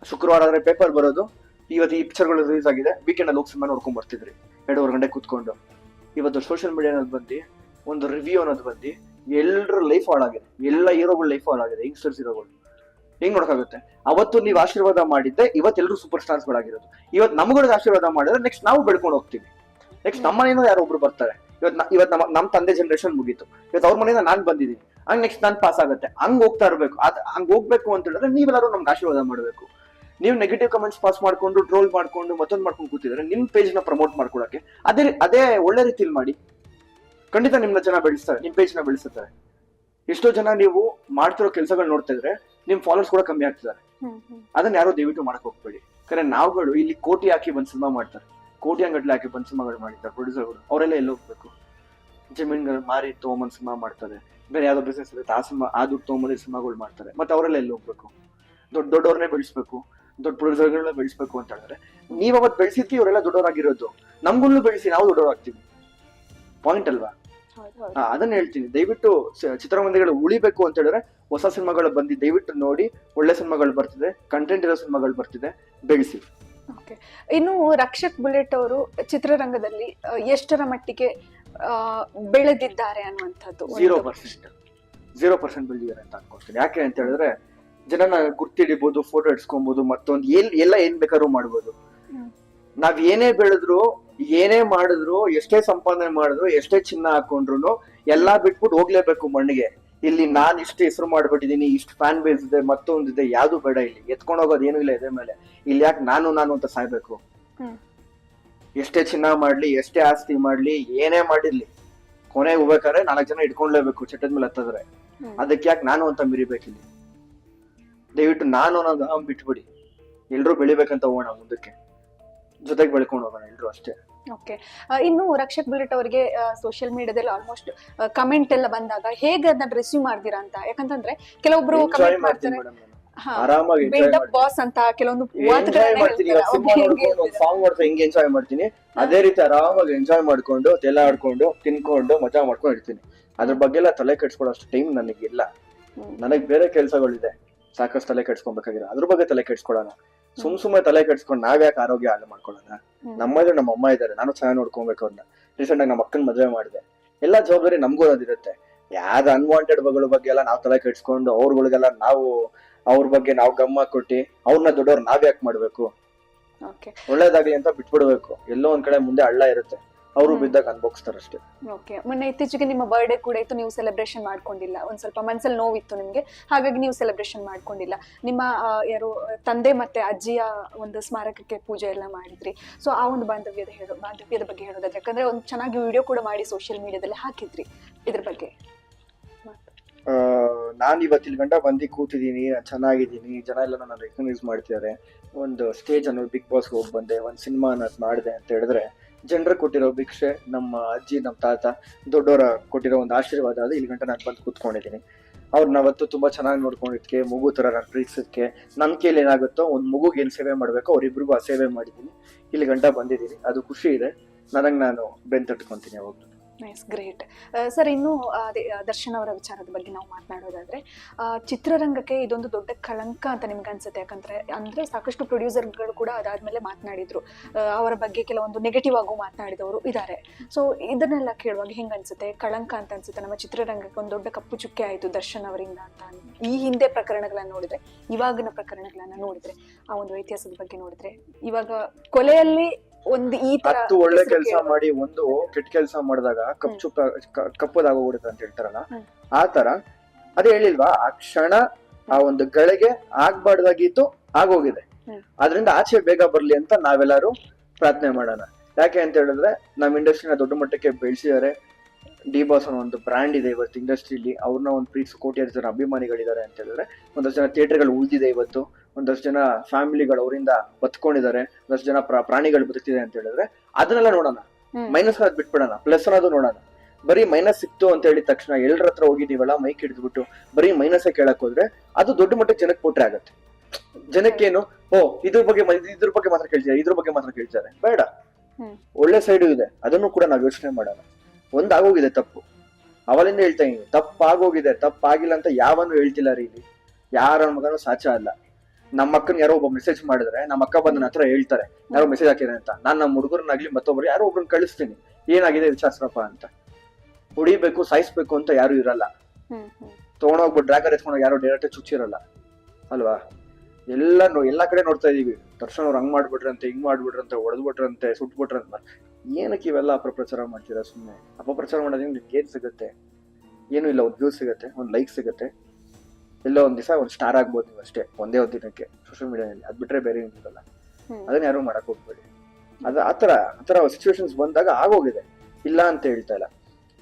ಶುಕ್ರವಾರ ಆದ್ರೆ ಪೇಪರ್ ಬರೋದು. ಇವತ್ತು ಈ ಪಿಕ್ಚರ್ಗಳು ರಿಲೀಸ್ ಆಗಿದೆ, ವೀಕೆಂಡ್ ಅಲ್ಲಿ ಹೋಗಿ ಸಿನಿಮಾ ನೋಡ್ಕೊಂಡ್ ಬರ್ತಿದ್ರಿ 2.5 ಗಂಟೆ ಕೂತ್ಕೊಂಡು. ಇವತ್ತು ಸೋಷಿಯಲ್ ಮೀಡಿಯಾ ಅನ್ನೋದು ಬಂದು, ಒಂದು ರಿವ್ಯೂ ಅನ್ನೋದು ಬಂದು ಎಲ್ಲರ ಲೈಫ್ ಹಾಳಾಗಿದೆ. ಎಲ್ಲ ಹೀರೋಗಳ ಲೈಫ್ ಹಾಳಾಗಿದೆ. ಯಂಗ್ಸ್ಟರ್ಸ್ ಹೀರೋಗಳು ಹೆಂಗ್ ನೋಡಕ್ಕಾಗುತ್ತೆ? ಅವತ್ತು ನೀವು ಆಶೀರ್ವಾದ ಮಾಡಿದ್ದೆ, ಇವತ್ತೆಲ್ಲರೂ ಸೂಪರ್ ಸ್ಟಾರ್ಸ್ ಗಳಾಗಿರೋದು. ಇವತ್ತು ನಮ್ಗಳಿಗೆ ಆಶೀರ್ವಾದ ಮಾಡಿದ್ರೆ ನೆಕ್ಸ್ಟ್ ನಾವು ಬೆಳ್ಕೊಂಡು ಹೋಗ್ತೀವಿ. ನೆಕ್ಸ್ಟ್ ನಮ್ಮ ಮನೆಯಿಂದ ಯಾರೋ ಒಬ್ರು ಬರ್ತಾರೆ. ಇವತ್ತು ನಮ್ ತಂದೆ ಜನರೇಷನ್ ಮುಗೀತು. ಇವತ್ತು ಅವ್ರ ಮನೆಯಿಂದ ನಾನ್ ಬಂದಿದ್ದೀನಿ, ಹಂಗ್ ನೆಕ್ಸ್ಟ್ ನಾನ್ ಪಾಸ್ ಆಗುತ್ತೆ. ಹಂಗ್ ಹೋಗ್ತಾ ಇರ್ಬೇಕು. ಹಂಗ್ ಹೋಗ್ಬೇಕು ಅಂತ ಹೇಳಿದ್ರೆ ನೀವೆಲ್ಲರೂ ನಮ್ಗೆ ಆಶೀರ್ವಾದ ಮಾಡ್ಬೇಕು. ನೀವು ನೆಗೆಟಿವ್ ಕಮೆಂಟ್ಸ್ ಪಾಸ್ ಮಾಡ್ಕೊಂಡು ಟ್ರೋಲ್ ಮಾಡ್ಕೊಂಡು ಮತ್ತೊಂದು ಮಾಡ್ಕೊಂಡು ಕೂತಿದ್ರೆ ನಿಮ್ ಪೇಜ್ ನ ಪ್ರಮೋಟ್ ಮಾಡ್ಕೊಳಕ್ಕೆ ಅದೇ ಒಳ್ಳೆ ರೀತಿಯಲ್ಲಿ ಮಾಡಿ. ಖಂಡಿತ ನಿಮ್ನ ಜನ ಬೆಳೆಸ್ತಾರೆ, ನಿಮ್ ಪೇಜ್ ನ ಬೆಳೆಸುತ್ತಾರೆ. ಎಷ್ಟೋ ಜನ ನೀವು ಮಾಡ್ತಿರೋ ಕೆಲಸಗಳು ನೋಡ್ತಾ ಇದ್ರೆ ನಿಮ್ ಫಾಲೋವರ್ಸ್ ಕೂಡ ಕಮ್ಮಿ ಆಗ್ತಿದ್ದಾರೆ. ಅದನ್ನ ಯಾರು ದಯವಿಟ್ಟು ಮಾಡಕ್ ಹೋಗ್ಬೇಡಿ. ಯಾಕಂದ್ರೆ ನಾವುಗಳು ಇಲ್ಲಿ ಕೋಟಿ ಹಾಕಿ ಬಂದ್ ಸಿನಿಮಾ ಮಾಡ್ತಾರೆ, ಕೋಟಿ ಅಂಗಟ್ಲೆ ಹಾಕಿ ಬಂದ್ ಸಿನಿಮಾಗಳು ಮಾಡಿದ್ದಾರೆ ಪ್ರೊಡ್ಯೂಸರ್ಗಳು. ಅವರೆಲ್ಲ ಎಲ್ಲಿ ಹೋಗ್ಬೇಕು? ಜಮೀನ್ಗಳು ಮಾರಿ ತಗೊಂಬಂದ್ ಸಿನಿಮಾ ಮಾಡ್ತಾರೆ. ಬೇರೆ ಯಾವ್ದೋ ಬಿಸ್ನೆಸ್ ಇರುತ್ತೆ, ಆ ದುಡ್ಡು ತಗೊಂಬಂದ್ ಸಿನಿಮಾಗಳು ಮಾಡ್ತಾರೆ. ಮತ್ತೆ ಅವರೆಲ್ಲ ಎಲ್ಲಿ ಹೋಗ್ಬೇಕು? ದೊಡ್ಡವ್ರನ್ನೇ ಬೆಳೆಸ್ಬೇಕು, ದೊಡ್ಡ ಪ್ರೊಡ್ಯೂಸರ್ಗಳನ್ನ ಬೆಳೆಸ್ಬೇಕು ಅಂತ ಹೇಳಿದ್ರೆ ನೀವ್ ಅವತ್ತು ಬೆಳೆಸಿದ್ವಿ, ಇವರೆಲ್ಲ ದೊಡ್ಡವರಾಗಿರೋದು. ನಮ್ಗೂ ಬೆಳೆಸಿ ನಾವು ದೊಡ್ಡವರಾಗ್ತೀವಿ. ಪಾಯಿಂಟ್ ಅಲ್ವಾ? ಅದನ್ನ ಹೇಳ್ತೀನಿ. ದಯವಿಟ್ಟು ಚಿತ್ರಮಂದಿರಗಳು ಉಳಿಬೇಕು ಅಂತ ಹೇಳಿದ್ರೆ ಹೊಸ ಸಿನಿಮಾಗಳು ಬಂದು ದಯವಿಟ್ಟು ನೋಡಿ. ಒಳ್ಳೆ ಸಿನಿಮಾಗಳು ಬರ್ತಿದೆ, ಕಂಟೆಂಟ್ ಇರೋ ಸಿನಿಮಾಗಳು ಬರ್ತಿದೆ, ಬೆಳೆಸಿ. ಇನ್ನು ರಕ್ಷಕ್ ಬುಲೆಟ್ ಅವರು ಚಿತ್ರರಂಗದಲ್ಲಿ ಎಷ್ಟರ ಮಟ್ಟಿಗೆ ಬೆಳೆದಿದ್ದಾರೆ ಅನ್ನುವಂಥದ್ದು? 0%. 0% ಬೆಳೆದಿದ್ದಾರೆ ಅಂತ ಅನ್ಕೊಳ್ತೀನಿ. ಯಾಕೆ ಅಂತ ಹೇಳಿದ್ರೆ ಜನನ ಗುರ್ತಿಡಿಬಹುದು, ಫೋಟೋ ಇಡ್ಸ್ಕೊಬಹುದು, ಮತ್ತೊಂದು ಎಲ್ಲ ಏನ್ ಬೇಕಾದ್ರೂ ಮಾಡ್ಬೋದು. ನಾವ್ ಏನೇ ಬೆಳೆದ್ರು, ಏನೇ ಮಾಡಿದ್ರು, ಎಷ್ಟೇ ಸಂಪಾದನೆ ಮಾಡಿದ್ರು, ಎಷ್ಟೇ ಚಿನ್ನ ಹಾಕೊಂಡ್ರು ಎಲ್ಲಾ ಬಿಟ್ಬಿಟ್ಟು ಹೋಗ್ಲೇಬೇಕು ಮಣ್ಣಿಗೆ. ಇಲ್ಲಿ ನಾನ್ ಇಷ್ಟು ಹೆಸರು ಮಾಡ್ಬಿಟ್ಟಿದೀನಿ, ಇಷ್ಟು ಫ್ಯಾನ್ ಬೇಸ್ ಇದೆ, ಮತ್ತೊಂದಿದೆ, ಯಾವ್ದು ಬೇಡ. ಇಲ್ಲಿ ಎತ್ಕೊಂಡ್ ಹೋಗೋದು ಏನು ಇಲ್ಲ ಎದೆ ಮೇಲೆ. ಇಲ್ಲಿ ಯಾಕೆ ನಾನು ಅಂತ ಸಾಯ್ಬೇಕು? ಎಷ್ಟೇ ಚಿನ್ನ ಮಾಡ್ಲಿ, ಎಷ್ಟೇ ಆಸ್ತಿ ಮಾಡ್ಲಿ, ಏನೇ ಮಾಡಿರ್ಲಿ, ಕೊನೆಗೆ ಹೋಗ್ಬೇಕಾದ್ರೆ 4 ಜನ ಇಟ್ಕೊಂಡ್ಲೇಬೇಕು ಚಟ್ಟದ ಮೇಲೆ ಹತ್ತದ್ರೆ. ಅದಕ್ಕೆ ಯಾಕೆ ನಾನು ಅಂತ ಮಿರಿಬೇಕಿಲ್ಲಿ? ದಯವಿಟ್ಟು ನಾನು ಅನ್ನೋದು ಬಿಟ್ಬಿಡಿ. ಎಲ್ರು ಬೆಳಿಬೇಕಂತ ಹೋಗೋಣ ಮುಂದಕ್ಕೆ, ಜೊತೆಗೆ ಬೆಳ್ಕೊಂಡು ಹೋಗೋಣ ಎಲ್ರು ಅಷ್ಟೇ. ಓಕೆ, ಇನ್ನು ರಕ್ಷಕ್ ಬುಲೆಟ್ ಅವರಿಗೆ ಸೋಷಿಯಲ್ ಮೀಡಿಯಾದಲ್ಲಿ ಆಲ್ಮೋಸ್ಟ್ ಕಮೆಂಟ್ ಎಲ್ಲ ಬಂದಾಗ ಹೇಗೆ ಅದನ್ನ ರಿಸೀವ್ ಮಾಡ್ತೀರಾ ಅಂತ? ಯಾಕಂತಂದ್ರೆ ಕೆಲವೊಬ್ರು ಕಮೆಂಟ್ ಮಾಡ್ತಾರೆ, ಆರಾಮಾಗಿ ಬಾಸ್ ಅಂತ ಕೆಲವೊಂದು ಸಾಂಗ್ ಮಾಡ್ತಾ ಹಿಂಗೆ ಎಂಜಾಯ್ ಮಾಡ್ತೀನಿ. ಅದೇ ರೀತಿ ಆರಾಮಾಗಿ ಎಂಜಾಯ್ ಮಾಡ್ಕೊಂಡು ತೆಲ ಆಡ್ಕೊಂಡು ತಿನ್ಕೊಂಡು ಮಜಾ ಮಾಡ್ಕೊಂಡು ಇರ್ತೀನಿ. ಅದ್ರ ಬಗ್ಗೆ ಎಲ್ಲ ತಲೆ ಕೆಡ್ಸ್ಕೊಳ್ಳೋ ಅಷ್ಟು ಟೈಮ್ ನನಗಿಲ್ಲ. ನನಗ್ ಬೇರೆ ಕೆಲ್ಸಗಳಿದೆ, ಸಾಕಷ್ಟು ತಲೆ ಕೆಡ್ಸ್ಕೊಬೇಕಾಗಿರೋ. ಅದ್ರ ಬಗ್ಗೆ ತಲೆ ಕೆಡ್ಸ್ಕೊಳ್ಳೋಣ. ಸುಮ್ನೆ ತಲೆ ಕೆಡ್ಸ್ಕೊಂಡು ನಾವ್ಯಾಕೆ ಆರೋಗ್ಯ ಹಾಳು ಮಾಡ್ಕೊಳ್ಳೋಣ? ನಮ್ಮಲ್ಲಿ ನಮ್ಮ ಅಮ್ಮ ಇದಾರೆ, ನಾನು ಚೆನ್ನಾಗಿ ನೋಡ್ಕೊಬೇಕು ಅವ್ರನ್ನ. ರೀಸೆಂಟ್ ಆಗಿ ನಮ್ಮ ಅಕ್ಕನ ಮದುವೆ ಮಾಡಿದೆ. ಎಲ್ಲಾ ಜವಾಬ್ದಾರಿ ನಮ್ಗೂ ಅದಿರುತ್ತೆ. ಯಾವ್ದು ಅನ್ವಾಂಟೆಡ್ ಬಗ್ಗೆ ಎಲ್ಲ ನಾವ್ ತಲೆ ಕೆಡ್ಸ್ಕೊಂಡು ಅವ್ರಗಳಿಗೆಲ್ಲ ಅವ್ರ ಬಗ್ಗೆ ನಾವು ಗಮನ ಕೊಟ್ಟಿ ಅವ್ರನ್ನ ದೊಡ್ಡವ್ರು ನಾವ್ ಯಾಕೆ ಮಾಡ್ಬೇಕು? ಒಳ್ಳೇದಾಗ್ಲಿ ಅಂತ ಬಿಟ್ಬಿಡ್ಬೇಕು. ಎಲ್ಲೋ ಒಂದ್ ಕಡೆ ಮುಂದೆ ಹಳ್ಳ ಇರುತ್ತೆ, ಅವರು ಬಿದ್ದಾಗ ಅನ್ಭೋಗಿಸ್ತಾರಷ್ಟೇ. ಓಕೆ, ಮೊನ್ನೆ ಇತ್ತೀಚೆಗೆ ನಿಮ್ಮ ಬರ್ಡೇ ಕೂಡ ಇತ್ತು, ನೀವು ಸೆಲೆಬ್ರೇಷನ್ ಮಾಡ್ಕೊಂಡಿಲ್ಲ. ಒಂದ್ ಸ್ವಲ್ಪ ಮನ್ಸಲ್ಲಿ ನೋವಿತ್ತು ನಿಮ್ಗೆ, ಹಾಗಾಗಿ ನೀವು ಸೆಲೆಬ್ರೇಷನ್ ಮಾಡ್ಕೊಂಡಿಲ್ಲ. ನಿಮ್ಮ ಯಾರು ತಂದೆ ಮತ್ತೆ ಅಜ್ಜಿಯ ಒಂದು ಸ್ಮಾರಕಕ್ಕೆ ಪೂಜೆ ಎಲ್ಲ ಮಾಡಿದ್ರಿ. ಸೊ ಆ ಒಂದು ಬಾಂಧವ್ಯದ ಬಗ್ಗೆ ಹೇಳೋದಾದ್ರೆ, ಯಾಕಂದ್ರೆ ಒಂದು ಚೆನ್ನಾಗಿ ವಿಡಿಯೋ ಕೂಡ ಮಾಡಿ ಸೋಷಿಯಲ್ ಮೀಡಿಯಾದಲ್ಲಿ ಹಾಕಿದ್ರಿ, ಇದ್ರ ಬಗ್ಗೆ. ನಾನ್ ಇವತ್ತಿಲ್ ಗಂಟ ಬಂದು ಕೂತಿದ್ದೀನಿ, ಚೆನ್ನಾಗಿದ್ದೀನಿ, ಜನ ಎಲ್ಲ ನನ್ನ ರೆಕಗ್ನೈಸ್ ಮಾಡ್ತಿದ್ದಾರೆ. ಒಂದು ಸ್ಟೇಜ್ ಅನ್ನೋದು ಬಿಗ್ ಬಾಸ್ಗೆ ಹೋಗಿ ಬಂದೆ, ಒಂದ್ ಸಿನಿಮಾ ಅನ್ನೋದು ಮಾಡಿದೆ ಅಂತ ಹೇಳಿದ್ರೆ ಜನರು ಕೊಟ್ಟಿರೋ ಭಿಕ್ಷೆ, ನಮ್ಮ ಅಜ್ಜಿ ನಮ್ಮ ತಾತ ದೊಡ್ಡವರ ಕೊಟ್ಟಿರೋ ಒಂದು ಆಶೀರ್ವಾದ. ಅದು ಇಲ್ಲಿ ಗಂಟ ನಾನು ಬಂದು ಕೂತ್ಕೊಂಡಿದ್ದೀನಿ. ಅವ್ರನ್ನ ಅವತ್ತು ತುಂಬಾ ಚೆನ್ನಾಗಿ ನೋಡ್ಕೊಂಡಿದ್ಕೆ, ಮಗು ತರ ನಾನು ಪ್ರೀತಿಸೋದಕ್ಕೆ, ನನ್ನ ಕೈಲಿ ಏನಾಗುತ್ತೋ ಒಂದು ಮಗುಗೆ ಏನ್ ಸೇವೆ ಮಾಡ್ಬೇಕೋ ಅವ್ರಿಬ್ರಿಗೂ ಆ ಸೇವೆ ಮಾಡಿದ್ದೀನಿ. ಇಲ್ಲಿ ಗಂಟ ಬಂದಿದ್ದೀನಿ, ಅದು ಖುಷಿ ಇದೆ ನನಗೆ. ನಾನು ಬೆನ್ ತಟ್ಕೊಂತೀನಿ ಯಾವಾಗಲೂ. Nice, great sir. ಇನ್ನು ಅದೇ ದರ್ಶನ್ ಅವರ ವಿಚಾರದ ಬಗ್ಗೆ ನಾವು ಮಾತನಾಡೋದಾದ್ರೆ, ಚಿತ್ರರಂಗಕ್ಕೆ ಇದೊಂದು ದೊಡ್ಡ ಕಳಂಕ ಅಂತ ನಿಮ್ಗೆ ಅನ್ಸುತ್ತೆ? ಅಂದ್ರೆ ಸಾಕಷ್ಟು ಪ್ರೊಡ್ಯೂಸರ್ಗಳು ಕೂಡ ಅದಾದ್ಮೇಲೆ ಮಾತನಾಡಿದ್ರು, ಅವರ ಬಗ್ಗೆ ಕೆಲವೊಂದು ನೆಗೆಟಿವ್ ಆಗು ಮಾತನಾಡಿದವರು ಇದ್ದಾರೆ. ಸೊ ಇದನ್ನೆಲ್ಲ ಕೇಳುವಾಗ ಹೆಂಗ್ ಅನ್ಸುತ್ತೆ? ಕಳಂಕ ಅಂತ ಅನ್ಸುತ್ತೆ ನಮ್ಮ ಚಿತ್ರರಂಗಕ್ಕೆ? ಒಂದು ದೊಡ್ಡ ಕಪ್ಪು ಚುಕ್ಕೆ ಆಯ್ತು ದರ್ಶನ್ ಅವರಿಂದ ಅಂತ ಈ ಹಿಂದೆ ಪ್ರಕರಣಗಳನ್ನ ನೋಡಿದ್ರೆ, ಇವಾಗಿನ ಪ್ರಕರಣಗಳನ್ನ ನೋಡಿದ್ರೆ, ಆ ಒಂದು ವ್ಯತ್ಯಾಸದ ಬಗ್ಗೆ ನೋಡಿದ್ರೆ, ಇವಾಗ ಕೊಲೆಯಲ್ಲಿ ಒಂದು ಈ ತರ ಒಳ್ಳೆ ಕೆಲಸ ಮಾಡಿ ಒಂದು ಕೆಟ್ಟ ಕೆಲಸ ಮಾಡಿದಾಗ ಕಪ್ಪದಾಗೋಗ್ಬಿಡುತ್ತೆ ಅಂತ ಹೇಳ್ತಾರಲ್ಲ, ಆ ತರ ಅದೇ ಹೇಳಿಲ್ವಾ, ಆ ಕ್ಷಣ ಆ ಒಂದು ಗಳಿಗೆ ಆಗ್ಬಾರ್ದಾಗಿತ್ತು, ಆಗೋಗಿದೆ. ಅದ್ರಿಂದ ಆಚೆ ಬೇಗ ಬರ್ಲಿ ಅಂತ ನಾವೆಲ್ಲರೂ ಪ್ರಾರ್ಥನೆ ಮಾಡೋಣ. ಯಾಕೆ ಅಂತ ಹೇಳಿದ್ರೆ ನಮ್ ಇಂಡಸ್ಟ್ರಿನ ದೊಡ್ಡ ಮಟ್ಟಕ್ಕೆ ಬೆಳೆಸಿದ್ದಾರೆ. ಡಿ ಬಾಸ್ ಅನ್ನೋ ಒಂದು ಬ್ರ್ಯಾಂಡ್ ಇದೆ ಇವತ್ತು ಇಂಡಸ್ಟ್ರಿಲಿ. ಅವ್ರನ್ನ ಒಂದು ಪ್ರೀತಿ ಕೋಟಿಯಾರು ಜನ ಅಭಿಮಾನಿಗಳಿದ್ದಾರೆ ಅಂತ ಹೇಳಿದ್ರೆ, ಒಂದಷ್ಟು ಜನ ಥಿಯೇಟರ್ಗಳು ಉಳಿದಿದೆ ಇವತ್ತು, ಒಂದಷ್ಟು ಜನ ಫ್ಯಾಮಿಲಿಗಳು ಅವರಿಂದ ಬದುಕೊಂಡಿದ್ದಾರೆ, ಒಂದಷ್ಟು ಜನ ಪ್ರಾಣಿಗಳು ಬದುಕ್ತಿದೆ ಅಂತ ಹೇಳಿದ್ರೆ ಅದನ್ನೆಲ್ಲ ನೋಡೋಣ. ಮೈನಸ್ ಅನ್ನೋದು ಬಿಟ್ಬಿಡೋಣ, ಪ್ಲಸ್ ಅನ್ನೋದು ನೋಡೋಣ. ಬರೀ ಮೈನಸ್ ಸಿಕ್ತು ಅಂತ ಹೇಳಿದ ತಕ್ಷಣ ಎಲ್ಲರ ಹತ್ರ ಹೋಗಿ ನೀವೆಲ್ಲ ಮೈಕ್ ಹಿಡಿದ್ಬಿಟ್ಟು ಬರೀ ಮೈನಸ್ ಕೇಳಕ್ ಹೋದ್ರೆ ಅದು ದೊಡ್ಡ ಮಟ್ಟಕ್ಕೆ ಜನಕ್ಕೆ ಕೊಟ್ರೆ ಆಗತ್ತೆ. ಜನಕ್ಕೇನು, ಇದ್ರ ಬಗ್ಗೆ ಮಾತ್ರ ಕೇಳ್ತಾರೆ, ಇದ್ರ ಬಗ್ಗೆ ಮಾತ್ರ ಕೇಳ್ತಾರೆ, ಬೇಡ. ಒಳ್ಳೆ ಸೈಡು ಇದೆ, ಅದನ್ನು ಕೂಡ ನಾವು ಯೋಚನೆ ಮಾಡೋಣ. ಒಂದಾಗೋಗಿದೆ ತಪ್ಪು, ಅವಲಿಂದ ಹೇಳ್ತಾ ಇದೀನಿ, ತಪ್ಪಾಗೋಗಿದೆ. ತಪ್ಪಾಗಿಲ್ಲ ಅಂತ ಯಾವನು ಹೇಳ್ತಿಲ್ಲ ರೀ. ಇಲ್ಲಿ ಯಾರ ಮಗನೂ ಸಾಚ ಅಲ್ಲ. ನಮ್ಮ ಅಕ್ಕನ ಯಾರೋ ಒಬ್ಬ ಮೆಸೇಜ್ ಮಾಡಿದ್ರೆ ನಮ್ಮ ಅಕ್ಕ ಬಂದ ಹತ್ರ ಹೇಳ್ತಾರೆ ಯಾರೋ ಮೆಸೇಜ್ ಹಾಕಿದ್ರೆ ಅಂತ. ನಾನ್ ನಮ್ಮ ಹುಡುಗರನ್ನಾಗ್ಲಿ ಮತ್ತೊಬ್ರು ಯಾರೋ ಒಬ್ರನ್ನ ಕಳಿಸ್ತೀನಿ, ಏನಾಗಿದೆ ವಿಚಾರಿಸ್ರಪ್ಪ ಅಂತ. ಹೊಡಿಬೇಕು ಸಾಯಿಸ್ಬೇಕು ಅಂತ ಯಾರು ಇರಲ್ಲ. ತಗೊಂಡೋಗ್ಬಿಟ್ಟು ಡ್ರಾಗರ್ ಎತ್ಕೊಂಡೋಗಿ ಯಾರೋ ಡೈರೆಕ್ಟ್ ಚುಚ್ಚಿರಲ್ಲ ಅಲ್ವಾ? ಎಲ್ಲಾ ಕಡೆ ನೋಡ್ತಾ ಇದೀವಿ. ದರ್ಶನ್ ಅವ್ರು ಹಂಗ್ ಮಾಡ್ಬಿಟ್ರಂತೆ, ಹಿಂಗ್ ಮಾಡ್ಬಿಟ್ರಂತೆ, ಹೊಡೆದ್ಬಿಟ್ರಂತೆ, ಸುಟ್ಬಿಟ್ರಂತ. ಏನಕ್ಕೆ ಇವೆಲ್ಲ ಅಪಪ್ರಚಾರ ಮಾಡ್ತೀರಾ? ಸುಮ್ಮನೆ ಅಪಪ್ರಚಾರ ಮಾಡೋದ್ರಿಂದ ನಿಮ್ಗೆ ಏನ್ ಸಿಗುತ್ತೆ? ಏನು ಇಲ್ಲ, ಒಂದು ವ್ಯೂ ಸಿಗುತ್ತೆ, ಒಂದು ಲೈಕ್ ಸಿಗುತ್ತೆ, ಎಲ್ಲೋ ಒಂದ್ ದಿವಸ ಒಂದು ಸ್ಟಾರ್ ಆಗ್ಬೋದು ನೀವು ಅಷ್ಟೇ, ಒಂದೇ ಒಂದ್ ದಿನಕ್ಕೆ ಸೋಷಿಯಲ್ ಮೀಡಿಯಾದಲ್ಲಿ. ಅದ್ ಬಿಟ್ರೆ ಬೇರೆ ಏನಿರಲ್ಲ. ಅದನ್ನ ಯಾರು ಮಾಡಕ್ ಹೋಗ್ಬೇಡಿ. ಆತರ ಸಿಚುವೇಶನ್ಸ್ ಬಂದಾಗ ಆಗೋಗಿದೆ, ಇಲ್ಲ ಅಂತ ಹೇಳ್ತಾ ಇಲ್ಲ.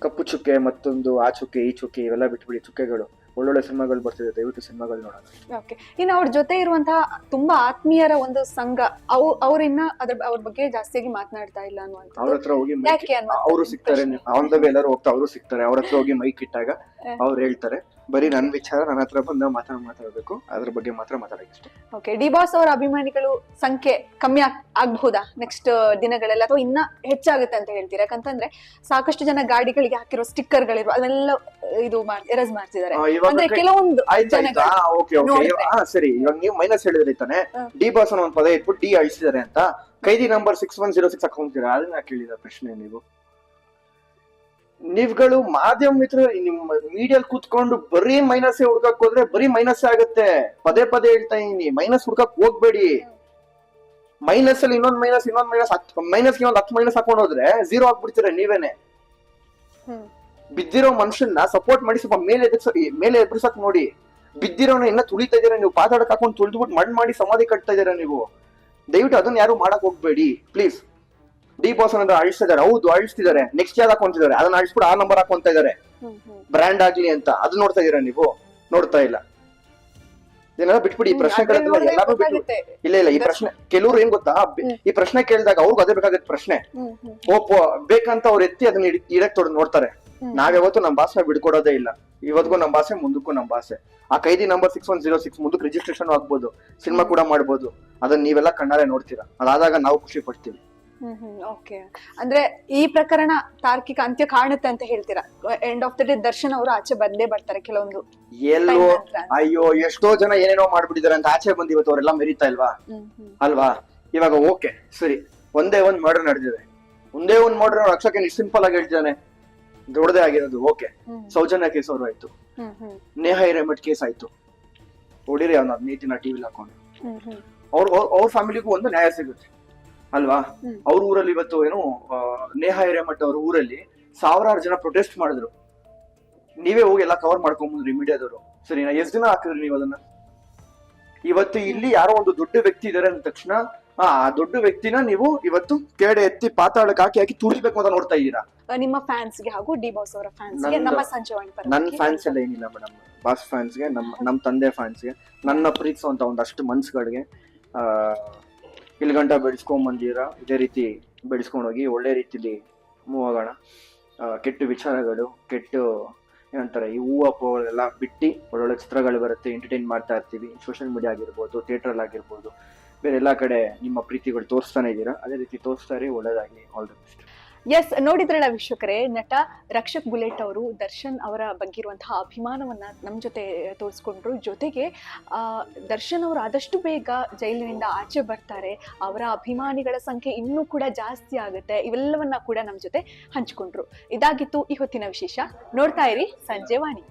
ಕಪ್ಪು ಚುಕ್ಕೆ, ಮತ್ತೊಂದು ಆ ಚುಕ್ಕೆ ಈ ಚುಕ್ಕೆ, ಇವೆಲ್ಲ ಬಿಟ್ಬಿಡಿ. ಚುಕ್ಕೆಗಳು ಒಳ್ಳೊಳ್ಳೆ ಸಿನಿಮಾಗಳು ಬರ್ತಿದೆ, ದಯವಿಟ್ಟು ಸಿನಿಮಾಗಳು ನೋಡೋಣ. ಓಕೆ, ಇನ್ನು ಅವ್ರ ಜೊತೆ ಇರುವಂತಹ ತುಂಬಾ ಆತ್ಮೀಯರ ಒಂದು ಸಂಘ, ಅವ್ರಿನ್ನ ಅವ್ರ ಬಗ್ಗೆ ಜಾಸ್ತಿಯಾಗಿ ಮಾತನಾಡ್ತಾ ಇಲ್ಲ ಅನ್ನುವಂತ. ಅವ್ರ ಹತ್ರ ಹೋಗಿ ಅವರು ಸಿಗ್ತಾರೆ, ಎಲ್ಲರೂ ಹೋಗ್ತಾ ಅವರು ಸಿಗ್ತಾರೆ. ಅವ್ರ ಹತ್ರ ಹೋಗಿ ಮೈಕ್ ಇಟ್ಟಾಗ ಅವ್ರು ಹೇಳ್ತಾರೆ, ಬರೀ ನನ್ ವಿಚಾರ ನನ್ನ ಹತ್ರ ಬಂದ ಮಾತಾಡ್ಬೇಕು, ಅದ್ರ ಬಗ್ಗೆ ಮಾತ್ರ ಮಾತಾಡಕ್ಕೆ ಇಷ್ಟ. ಓಕೆ, ಡಿ ಬಾಸ್ ಅವರ ಅಭಿಮಾನಿಗಳು ಸಂಖ್ಯೆ ಕಮ್ಮಿ ಆಗ್ಬಹುದಾ ನೆಕ್ಸ್ಟ್ ದಿನಗಳೆಲ್ಲ, ಅಥವಾ ಇನ್ನ ಹೆಚ್ಚಾಗುತ್ತೆ ಅಂತ ಹೇಳ್ತೀರಾ? ಯಾಕಂತಂದ್ರೆ ಸಾಕಷ್ಟು ಜನ ಗಾಡಿಗಳಿಗೆ ಹಾಕಿರೋ ಸ್ಟಿಕ್ಕರ್ ಗಳಿರುವ ಅದೆಲ್ಲ ಇದು ಎರಸ್ ಮಾಡ್ತಿದ್ದಾರೆ. ಅಂದ್ರೆ ಕೆಲವೊಂದು ಸರಿ, ಇವಾಗ ನೀವು ಮೈನಸ್ ಹೇಳಿದ್ರೆ ತಾನೆ, ಡಿ ಬಾಸ್ ಅನ್ನೋ ಒಂದು ಪದ ಇಟ್ಬಿಟ್ಟು ಡಿ ಅಳಿಸಿದ್ದಾರೆ ಅಂತ. ಕೈದಿ ನಂಬರ್ 6106 ಹಾಕೊಂತೀರಾ? ಅದನ್ನ ಕೇಳಿದ ಪ್ರಶ್ನೆ ನೀವು. ನೀವುಗಳು ಮಾಧ್ಯಮ ಮಿತ್ರ ನಿಮ್ಮ ಮೀಡಿಯಲ್ ಕೂತ್ಕೊಂಡು ಬರೀ ಮೈನಸ್ ಹುಡ್ಕಕ್ ಹೋದ್ರೆ ಬರೀ ಮೈನಸ್ ಆಗುತ್ತೆ. ಪದೇ ಪದೇ ಹೇಳ್ತಾ ಇದೀನಿ, ಮೈನಸ್ ಹುಡ್ಕಕ್ ಹೋಗ್ಬೇಡಿ. ಮೈನಸ್ ಅಲ್ಲಿ ಇನ್ನೊಂದ್ ಮೈನಸ್ ಮೈನಸ್ಗೆ ಒಂದ್ 10 ಮೈನಸ್ ಹಾಕೊಂಡು ಹೋದ್ರೆ 0 ಆಗ್ಬಿಡ್ತೀರ ನೀವೇನೆ. ಬಿದ್ದಿರೋ ಮನುಷ್ಯನ್ನ ಸಪೋರ್ಟ್ ಮಾಡಿ ಸ್ವಲ್ಪ ಮೇಲೆ ಎಬ್ರಿಸಕ್ ನೋಡಿ. ಬಿದ್ದಿರೋನ ಇನ್ನ ತುಳಿತಾ ಇದೀರ ನೀವು, ಪಾತಾಡಕ್ ಹಾಕೊಂಡು ತುಳಿದ್ಬಿಟ್ಟು ಮಣ್ಣು ಮಾಡಿ ಸಮಾಧಿ ಕಟ್ತಾ ಇದೀರ ನೀವು. ದಯವಿಟ್ಟು ಅದನ್ನ ಯಾರು ಮಾಡಕ್ ಹೋಗ್ಬೇಡಿ ಪ್ಲೀಸ್. ಡಿ ಬಾಸ್ ಅನ್ನೋದು ಅಳಿಸ್ತಿದ್ದಾರೆ, ಹೌದು ಅಳಿಸ್ತಿದ್ದಾರೆ. ನೆಕ್ಸ್ಟ್ ಯಾವ್ದು ಹಾಕೊಂತಿದ್ದಾರೆ, ಅದನ್ನ ಅಳಿಸ್ಬಿಟ್ಟು ಆ ನಂಬರ್ ಹಾಕೊಂತ ಇದಾರೆ ಬ್ರ್ಯಾಂಡ್ ಆಗ್ಲಿ ಅಂತ. ಅದು ನೋಡ್ತಾ ಇದೀರಾ ನೀವು? ನೋಡ್ತಾ ಇಲ್ಲ. ಇದನ್ನೆಲ್ಲ ಬಿಟ್ಬಿಡಿ. ಈ ಪ್ರಶ್ನೆಗಳೆಲ್ಲ ಎಲ್ಲಾರು ಬಿಟ್ಟು ಇಲ್ಲ ಈ ಪ್ರಶ್ನೆ ಕೆಲವ್ರು ಏನ್ ಗೊತ್ತಾ, ಈ ಪ್ರಶ್ನೆ ಕೇಳಿದಾಗ ಅವ್ರಿಗೂ ಅದೇ ಬೇಕಾಗತ್ತೆ ಪ್ರಶ್ನೆ. ಬೇಕಂತ ಅವ್ರು ಎತ್ತಿ ಅದನ್ನ ಇಡಕ್ ನೋಡ್ತಾರೆ. ನಾವ್ಯಾವತ್ತು ನಮ್ ಭಾಷೆ ಬಿಡ್ಕೊಡೋದೇ ಇಲ್ಲ. ಇವತ್ತಿಗೂ ನಮ್ ಭಾಷೆ, ಮುಂದಕ್ಕೂ ನಮ್ ಭಾಷೆ. ಆ ಕೈದಿ ನಂಬರ್ 6106 ಮುಂದಕ್ಕೆ ರಿಜಿಸ್ಟ್ರೇಷನ್ ಆಗ್ಬೋದು, ಸಿನಿಮಾ ಕೂಡ ಮಾಡ್ಬೋದು. ಅದನ್ನ ನೀವೆಲ್ಲ ಕಣ್ಣಾರೆ ನೋಡ್ತೀರಾ. ಅದಾದಾಗ ನಾವು ಖುಷಿ ಪಡ್ತೀವಿ. ಓಕೆ, ಅಂದ್ರೆ ಈ ಪ್ರಕರಣ ತಾರ್ಕಿಕ ಅಂತ್ಯ ಕಾಣುತ್ತೆ ಅಂತ ಹೇಳ್ತೀರಾ? End of the day Darshan ಅವರು ಆಚೆ ಬಂದೇ ಬರ್ತಾರೆ ಕೆಲವೊಂದು ಎಲ್ಲೋ. ಅಯ್ಯೋ ಎಷ್ಟೋ ಜನ ಏನೇನೋ ಮಾಡ್ಬಿಟ್ಟಿದ್ದಾರೆ ಅಂತ ಆಚೆ ಬಂದ್ ಇವತ್ತು ಅವರೆಲ್ಲ ಮೆರಿತಾ ಇಲ್ವಾ? ಅಲ್ವಾ? ಇವಾಗ ಓಕೆ ಸರಿ, ಒಂದೇ ಒಂದ್ ಮರ್ಡರ್ ನಡೆದಿದೆ. ಒಂದೇ ಒಂದ್ ಮರ್ಡರ್ ರಕ್ಷಕ ಸಿಂಪಲ್ ಆಗಿ ಹೇಳ್ತಿದ್ದಾನೆ, ದೊಡ್ಡದೇ ಆಗಿರೋದು. ಓಕೆ, ಸೌಜನ್ಯ ಕೇಸ್ ಅವರು ಆಯ್ತು, ನೇಹಾ ಹಿರೇಮಠ್ ಕೇಸ್ ಆಯ್ತು. ನೋಡಿರಿ ಅವ್ನ ನೀತಿನ ಟಿವಿಲಿ ಹಾಕೊಂಡು ಅವ್ರ ಫ್ಯಾಮಿಲಿಗೂ ಒಂದು ನ್ಯಾಯ ಸಿಗುತ್ತೆ ಅಲ್ವಾ? ಅವ್ರ ಊರಲ್ಲಿ ಇವತ್ತು ಏನು ನೇಹಾ ಹಿರೇಮಠ್ ಅವ್ರ ಊರಲ್ಲಿ 1000 ಜನ ಪ್ರೊಟೆಸ್ಟ್ ಮಾಡಿದ್ರು. ನೀವೇ ಹೋಗಿ ಎಲ್ಲ ಕವರ್ ಮಾಡ್ಕೊಂಡ್ಬಂದ್ರಿ ಮೀಡಿಯಾದವರು. ಸರಿನಾ? ಎಷ್ಟ್ ದಿನ ಹಾಕಿದ್ರಿ ನೀವು ಅದನ್ನ? ಇವತ್ತು ಇಲ್ಲಿ ಯಾರೋ ಒಂದು ದೊಡ್ಡ ವ್ಯಕ್ತಿ ಇದಾರೆ ಅಂದ ತಕ್ಷಣ ಆ ದೊಡ್ಡ ವ್ಯಕ್ತಿನ ನೀವು ಇವತ್ತು ಕೆಡೆ ಎತ್ತಿ ಪಾತಾಳಕ್ಕೆ ಹಾಕಿ ತುಳಿಬೇಕು ಅಂತ ನೋಡ್ತಾ ಇದ್ದೀರಾ. ನಿಮ್ಮ ಫ್ಯಾನ್ಸ್ಗೆ ಹಾಗೂ ಡಿ ಬಾಸ್ ಅವರ ಫ್ಯಾನ್ಸ್ಗೆ, ನಮ್ಮ ಸಂಜೀವಾಣಿ ನನ್ನ ಫ್ಯಾನ್ಸ್ ಎಲ್ಲ ಏನಿಲ್ಲ ಮೇಡಮ್. ಬಾಸ್ ಫ್ಯಾನ್ಸ್ಗೆ, ನಮ್ಮ ತಂದೆ ಫ್ಯಾನ್ಸ್ಗೆ, ನನ್ನ ಪ್ರೀತಿಸುವಂತ ಒಂದಷ್ಟು ಮನ್ಸುಗಳಿಗೆ ಇಲ್ಲಿ ಗಂಟ ಬೆಳೆಸ್ಕೊಂಡ್ ಬಂದಿರ. ಇದೇ ರೀತಿ ಬೆಳೆಸ್ಕೊಂಡು ಹೋಗಿ ಒಳ್ಳೆ ರೀತಿಲಿ ಮೂವ್ ಆಗೋಣ. ಕೆಟ್ಟ ವಿಚಾರಗಳು, ಕೆಟ್ಟ ಏನಂತಾರೆ ಈ ಹೂವಲ್ಲ ಬಿಟ್ಟು ಒಳ್ಳೊಳ್ಳೆ ಚಿತ್ರಗಳು ಬರುತ್ತೆ, ಎಂಟರ್ಟೈನ್ ಮಾಡ್ತಾ ಇರ್ತೀವಿ. ಸೋಷಿಯಲ್ ಮೀಡಿಯಾ ಆಗಿರ್ಬೋದು, ಥಿಯೇಟರ್ ಆಗಿರ್ಬೋದು, ಬೇರೆ ಎಲ್ಲಾ ಕಡೆ ನಿಮ್ಮ ಪ್ರೀತಿಗಳು ತೋರಿಸ್ತಾನೆ ಇದ್ದೀರಾ. ಅದೇ ರೀತಿ ತೋರಿಸ್ತಾ ಇರಿ. ಒಳ್ಳೇದಾಗಿ. All the best. ಎಸ್, ನೋಡಿದ್ರಲ್ಲ ವೀಕ್ಷಕರೇ, ನಟ ರಕ್ಷಕ್ ಬುಲೆಟ್ ಅವರು ದರ್ಶನ್ ಅವರ ಬಗ್ಗೆ ಇರುವಂತಹ ಅಭಿಮಾನವನ್ನ ನಮ್ಮ ಜೊತೆ ತೋರಿಸ್ಕೊಂಡ್ರು. ಜೊತೆಗೆ ದರ್ಶನ್ ಅವರು ಆದಷ್ಟು ಬೇಗ ಜೈಲಿನಿಂದ ಆಚೆ ಬರ್ತಾರೆ, ಅವರ ಅಭಿಮಾನಿಗಳ ಸಂಖ್ಯೆ ಇನ್ನೂ ಕೂಡ ಜಾಸ್ತಿ ಆಗುತ್ತೆ, ಇವೆಲ್ಲವನ್ನ ಕೂಡ ನಮ್ಮ ಜೊತೆ ಹಂಚಿಕೊಂಡ್ರು. ಇದಾಗಿತ್ತು ಇವತ್ತಿನ ವಿಶೇಷ. ನೋಡ್ತಾ ಇರಿ ಸಂಜೆ ವಾಣಿ.